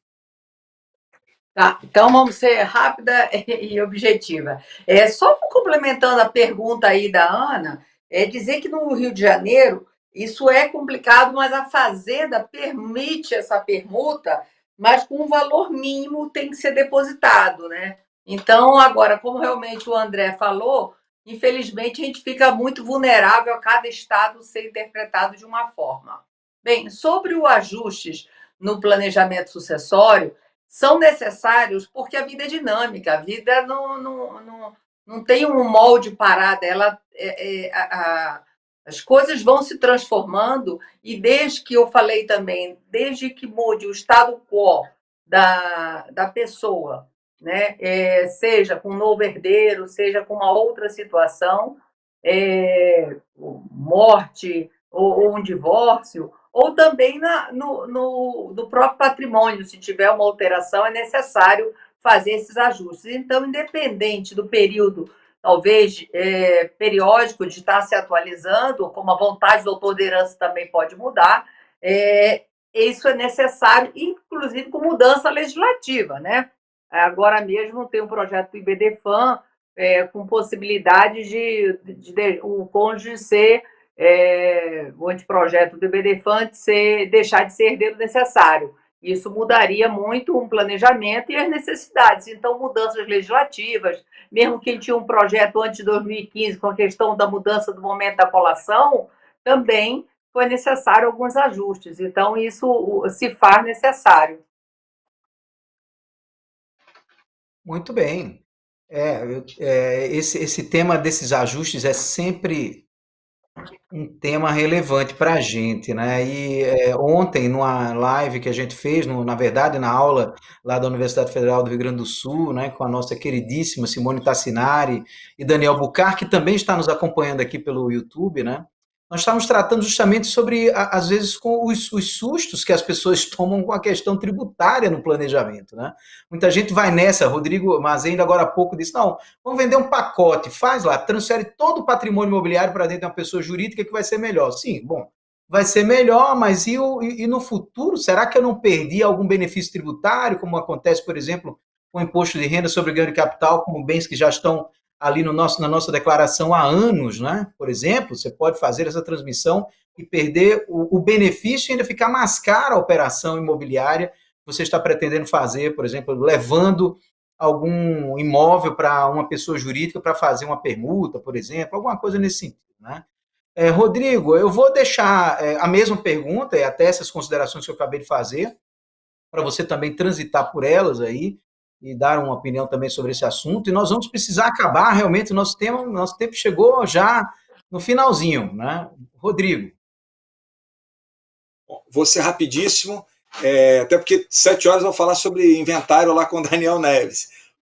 Tá, então vamos ser rápida e objetiva. Só complementando a pergunta aí da Ana, dizer que no Rio de Janeiro isso é complicado, mas a Fazenda permite essa permuta, mas com um valor mínimo tem que ser depositado, né? Então, agora, como realmente o André falou, infelizmente a gente fica muito vulnerável a cada estado ser interpretado de uma forma. Bem, sobre os ajustes no planejamento sucessório, são necessários porque a vida é dinâmica, a vida não tem um molde parado, as coisas vão se transformando e desde que eu falei também, desde que mude o status quo da pessoa, né, seja com um novo herdeiro, seja com uma outra situação, morte ou um divórcio, ou também no próprio patrimônio, se tiver uma alteração, é necessário fazer esses ajustes. Então, independente do período, talvez periódico, de estar se atualizando, como a vontade do autor de herança também pode mudar, isso é necessário, inclusive com mudança legislativa, né? Agora mesmo tem um projeto do IBDFAM com possibilidade de o cônjuge ser o anteprojeto do BDFANT deixar de ser herdeiro necessário. Isso mudaria muito o planejamento e as necessidades. Então, mudanças legislativas, mesmo quem tinha um projeto antes de 2015 com a questão da mudança do momento da colação, também foi necessário alguns ajustes. Então, isso se faz necessário. Muito bem. Esse tema desses ajustes é sempre um tema relevante para a gente, né? E ontem, numa live que a gente fez, na verdade, na aula lá da Universidade Federal do Rio Grande do Sul, né, com a nossa queridíssima Simone Tassinari e Daniel Bucar, que também está nos acompanhando aqui pelo YouTube, né? Nós estávamos tratando justamente sobre, às vezes, com os sustos que as pessoas tomam com a questão tributária no planejamento, né? Muita gente vai nessa, Rodrigo Mazenda agora há pouco disse, não, vamos vender um pacote, faz lá, transfere todo o patrimônio imobiliário para dentro de uma pessoa jurídica que vai ser melhor. Sim, bom, vai ser melhor, mas e no futuro? Será que eu não perdi algum benefício tributário, como acontece, por exemplo, com o imposto de renda sobre ganho de capital, como bens que já estão ali na nossa declaração há anos, né? Por exemplo, você pode fazer essa transmissão e perder o benefício e ainda ficar mais cara a operação imobiliária que você está pretendendo fazer, por exemplo, levando algum imóvel para uma pessoa jurídica para fazer uma permuta, por exemplo, alguma coisa nesse sentido, né? Rodrigo, eu vou deixar a mesma pergunta e até essas considerações que eu acabei de fazer, para você também transitar por elas aí e dar uma opinião também sobre esse assunto. E nós vamos precisar acabar realmente, nosso tempo chegou já no finalzinho, né? Rodrigo. Vou ser rapidíssimo, até porque 7 horas eu vou falar sobre inventário lá com o Daniel Neves.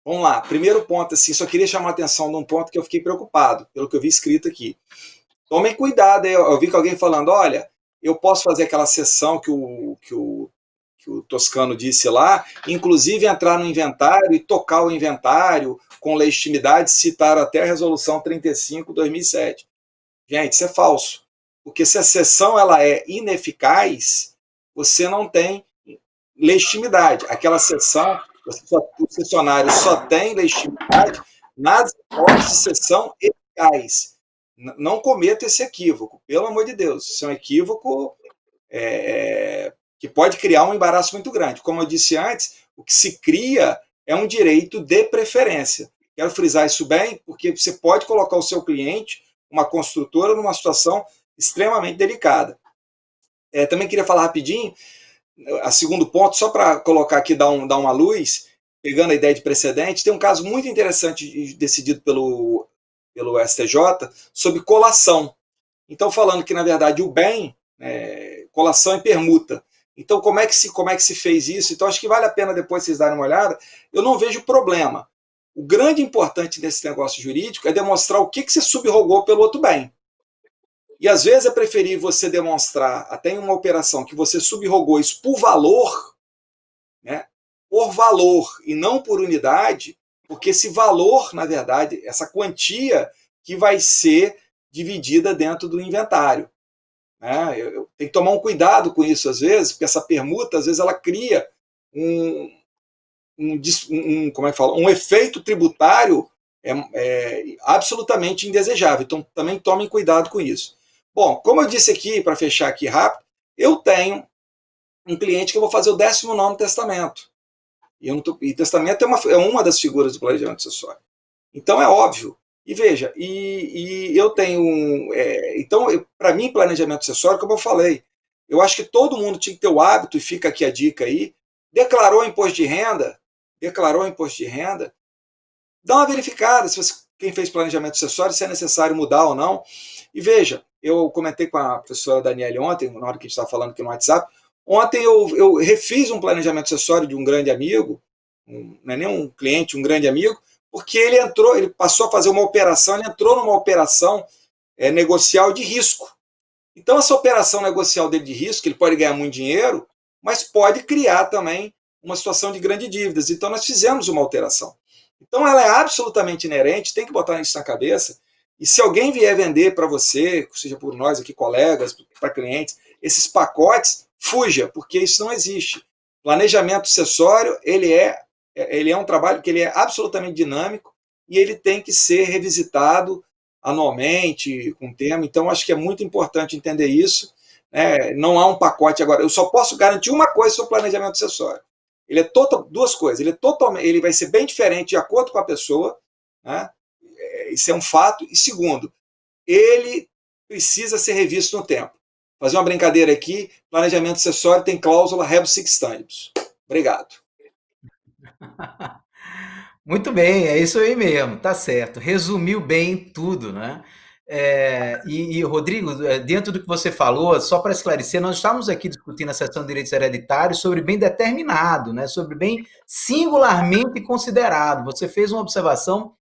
Vamos lá, primeiro ponto, assim, só queria chamar a atenção de um ponto que eu fiquei preocupado, pelo que eu vi escrito aqui. Tomem cuidado, eu vi que alguém falando, olha, eu posso fazer aquela sessão que o Toscano disse lá, inclusive entrar no inventário e tocar o inventário com legitimidade, citar até a resolução 35/2007. Gente, isso é falso. Porque se a sessão ela é ineficaz, você não tem legitimidade. Aquela sessão, o sessionário só tem legitimidade nas hipóteses de sessão eficaz. Não cometa esse equívoco, pelo amor de Deus. Isso é um equívoco que pode criar um embaraço muito grande. Como eu disse antes, o que se cria é um direito de preferência. Quero frisar isso bem, porque você pode colocar o seu cliente, uma construtora, numa situação extremamente delicada. Também queria falar rapidinho, a segundo ponto, só para colocar aqui, dar uma luz, pegando a ideia de precedente, tem um caso muito interessante decidido pelo STJ sobre colação. Então, falando que, na verdade, o bem, colação e permuta. Então, como é que se fez isso? Então, acho que vale a pena depois vocês darem uma olhada. Eu não vejo problema. O grande importante desse negócio jurídico é demonstrar o que você subrogou pelo outro bem. E às vezes é preferível você demonstrar, até em uma operação, que você subrogou isso por valor, né? Por valor e não por unidade, porque esse valor, na verdade, essa quantia que vai ser dividida dentro do inventário. Eu tenho que tomar um cuidado com isso às vezes, porque essa permuta, às vezes, ela cria um efeito tributário absolutamente indesejável. Então, também tomem cuidado com isso. Bom, como eu disse aqui, para fechar aqui rápido, eu tenho um cliente que eu vou fazer o 19º testamento. E testamento é uma das figuras do planejamento sucessório. Então, é óbvio. E veja, eu tenho então, para mim, planejamento sucessório, como eu falei, eu acho que todo mundo tinha que ter o hábito, e fica aqui a dica aí, declarou imposto de renda, dá uma verificada quem fez planejamento sucessório, se é necessário mudar ou não. E veja, eu comentei com a professora Daniele ontem, na hora que a gente estava falando aqui no WhatsApp, ontem eu refiz um planejamento sucessório de um grande amigo, não é nem um cliente, um grande amigo, porque ele passou a fazer uma operação, ele entrou numa operação negocial de risco. Então, essa operação negocial dele de risco, ele pode ganhar muito dinheiro, mas pode criar também uma situação de grandes dívidas. Então, nós fizemos uma alteração. Então, ela é absolutamente inerente, tem que botar isso na cabeça. E se alguém vier vender para você, seja por nós aqui, colegas, para clientes, esses pacotes, fuja, porque isso não existe. Planejamento sucessório, ele é um trabalho que ele é absolutamente dinâmico e ele tem que ser revisitado anualmente com o tema, então acho que é muito importante entender isso. Né? Não há um pacote agora. Eu só posso garantir uma coisa sobre o planejamento sucessório. Ele é duas coisas. Ele vai ser bem diferente de acordo com a pessoa, né? Isso é um fato. E segundo, ele precisa ser revisto no tempo. Fazer uma brincadeira aqui, planejamento sucessório tem cláusula rebus sic stantibus. Obrigado. Muito bem, é isso aí mesmo, tá certo. Resumiu bem tudo, né? Rodrigo, dentro do que você falou, só para esclarecer, nós estávamos aqui discutindo a seção de direitos hereditários sobre bem determinado, né? Sobre bem singularmente considerado. Você fez uma observação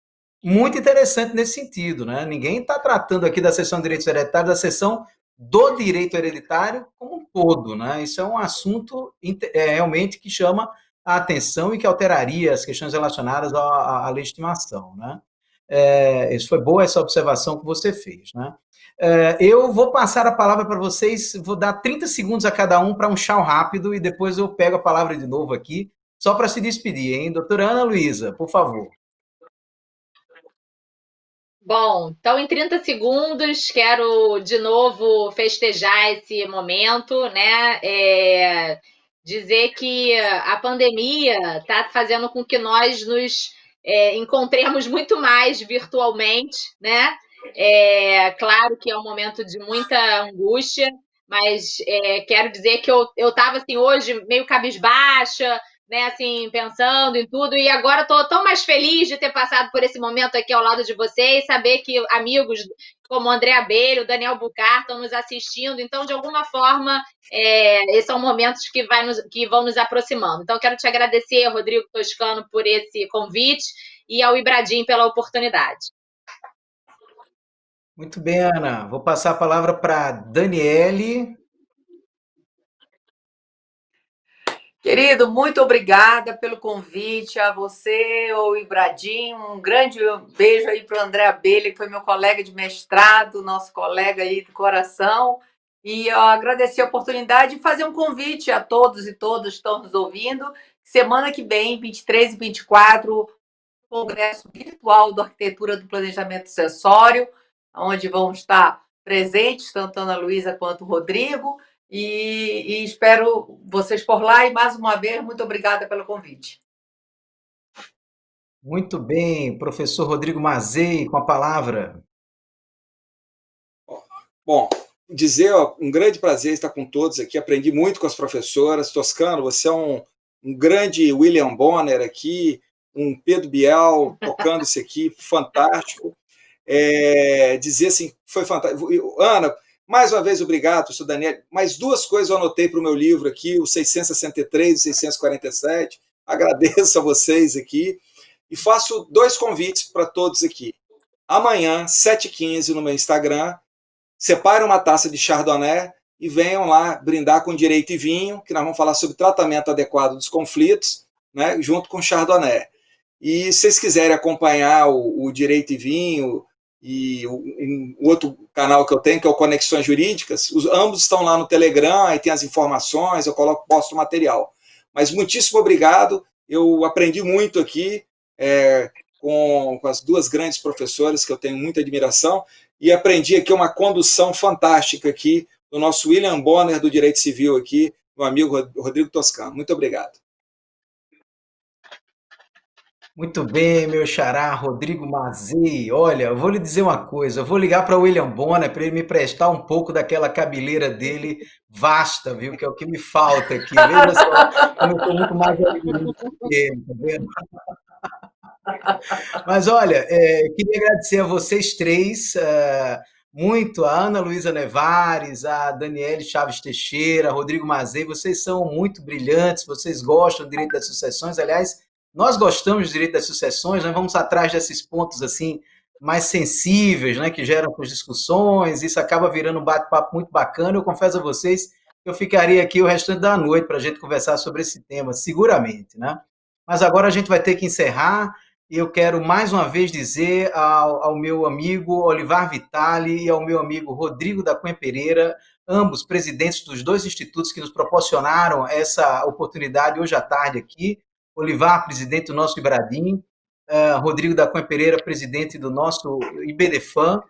muito interessante nesse sentido, né? Ninguém está tratando aqui da seção de direitos hereditários, da seção do direito hereditário como um todo, né? Isso é um assunto realmente que chama a atenção e que alteraria as questões relacionadas à legitimação, né? Isso foi boa essa observação que você fez, né? Eu vou passar a palavra para vocês, vou dar 30 segundos a cada um para um chau rápido e depois eu pego a palavra de novo aqui, só para se despedir, hein? Doutora Ana Luísa, por favor. Bom, então em 30 segundos quero de novo festejar esse momento, né? Dizer que a pandemia está fazendo com que nós nos encontremos muito mais virtualmente, né? Claro que é um momento de muita angústia, mas quero dizer que eu estava assim hoje meio cabisbaixa, né, assim, pensando em tudo, e agora estou tão mais feliz de ter passado por esse momento aqui ao lado de vocês, saber que amigos como o André Abelho, o Daniel Bucar estão nos assistindo, então, de alguma forma, esses são momentos que vão nos aproximando. Então, quero te agradecer, Rodrigo Toscano, por esse convite e ao Ibradim pela oportunidade. Muito bem, Ana. Vou passar a palavra para Daniele. Querido, muito obrigada pelo convite a você, o Ibradim. Um grande beijo aí para o André Abelha, que foi meu colega de mestrado, nosso colega aí do coração. E eu agradecer a oportunidade de fazer um convite a todos e todas que estão nos ouvindo. Semana que vem, 23 e 24, Congresso Virtual da Arquitetura do Planejamento Sucessório, onde vão estar presentes tanto a Ana Luísa quanto o Rodrigo. E espero vocês por lá. E, mais uma vez, muito obrigada pelo convite. Muito bem. Professor Rodrigo Mazei, com a palavra. Bom, dizer, um grande prazer estar com todos aqui. Aprendi muito com as professoras. Toscano, você é um grande William Bonner aqui, um Pedro Bial tocando isso aqui, fantástico. Dizer assim, foi fantástico. Ana, mais uma vez, obrigado, professor Daniel. Mais duas coisas eu anotei para o meu livro aqui, o 663 e 647. Agradeço a vocês aqui. E faço dois convites para todos aqui. Amanhã, 7h15, no meu Instagram, separe uma taça de Chardonnay e venham lá brindar com Direito e Vinho, que nós vamos falar sobre tratamento adequado dos conflitos, né, junto com Chardonnay. E se vocês quiserem acompanhar o Direito e Vinho e um outro canal que eu tenho, que é o Conexões Jurídicas, ambos estão lá no Telegram, aí tem as informações, eu posto o material. Mas muitíssimo obrigado, eu aprendi muito aqui com as duas grandes professoras, que eu tenho muita admiração, e aprendi aqui uma condução fantástica aqui do nosso William Bonner do Direito Civil aqui, meu amigo Rodrigo Toscano. Muito obrigado. Muito bem, meu xará, Rodrigo Mazei. Olha, eu vou lhe dizer uma coisa, eu vou ligar para o William Bonner para ele me prestar um pouco daquela cabeleira dele vasta, viu? Que é o que me falta aqui. Veja só, como eu estou muito mais elegante que ele, tá vendo? Mas olha, queria agradecer a vocês três, muito, a Ana Luísa Nevares, a Daniele Chaves Teixeira, Rodrigo Mazei, vocês são muito brilhantes, vocês gostam do direito das sucessões, aliás, nós gostamos do direito das sucessões, nós vamos atrás desses pontos assim mais sensíveis, né, que geram as discussões, isso acaba virando um bate-papo muito bacana. Eu confesso a vocês que eu ficaria aqui o restante da noite para a gente conversar sobre esse tema, seguramente, né? Mas agora a gente vai ter que encerrar e eu quero mais uma vez dizer ao meu amigo Olivar Vitali e ao meu amigo Rodrigo da Cunha Pereira, ambos presidentes dos dois institutos que nos proporcionaram essa oportunidade hoje à tarde aqui, Olivar, presidente do nosso Ibradim, Rodrigo da Cunha Pereira, presidente do nosso IBDFAN.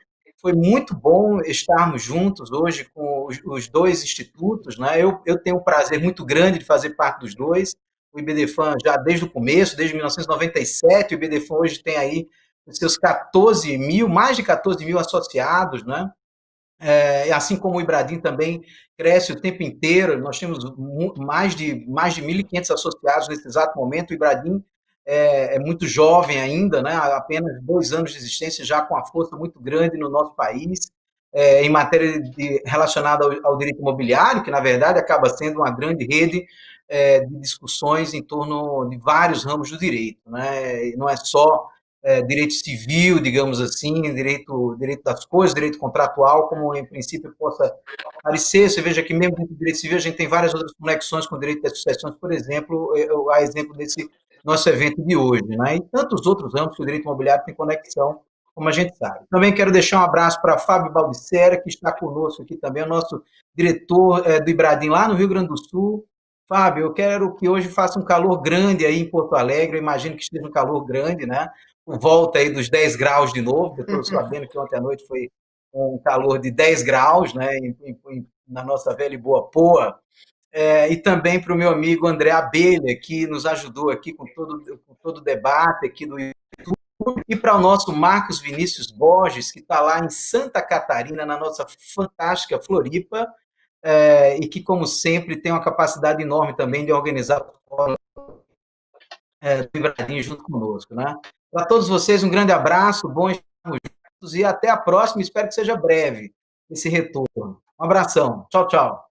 Foi muito bom estarmos juntos hoje com os dois institutos, né? Eu tenho um prazer muito grande de fazer parte dos dois. O IBDFAN já desde o começo, desde 1997, o IBDFAN hoje tem aí os seus 14 mil, mais de 14 mil associados, né? Assim como o Ibradim também cresce o tempo inteiro, nós temos mais de 1.500 associados nesse exato momento. O Ibradim é muito jovem ainda, né? Há apenas 2 anos de existência, já com uma força muito grande no nosso país, em matéria relacionada ao direito imobiliário, que na verdade acaba sendo uma grande rede de discussões em torno de vários ramos do direito, né? E não é só direito civil, digamos assim, direito das coisas, direito contratual, como em princípio possa parecer. Você veja que mesmo dentro do direito civil a gente tem várias outras conexões com o direito das sucessões, por exemplo, a exemplo desse nosso evento de hoje, né? E tantos outros ramos que o direito imobiliário tem conexão, como a gente sabe. Também quero deixar um abraço para Fábio Baldissera, que está conosco aqui também, o nosso diretor do Ibradim lá no Rio Grande do Sul. Fábio, eu quero que hoje faça um calor grande aí em Porto Alegre, eu imagino que esteja um calor grande, né? Por volta aí dos 10 graus de novo, eu estou sabendo que ontem à noite foi um calor de 10 graus, né, na nossa velha e boa Poa, e também para o meu amigo André Abelha, que nos ajudou aqui com todo o debate aqui do YouTube, e para o nosso Marcos Vinícius Borges, que está lá em Santa Catarina, na nossa fantástica Floripa, e que, como sempre, tem uma capacidade enorme também de organizar do Ibradim junto conosco, né? Para todos vocês, um grande abraço, bom estarmos juntos e até a próxima. Espero que seja breve esse retorno. Um abração. Tchau, tchau.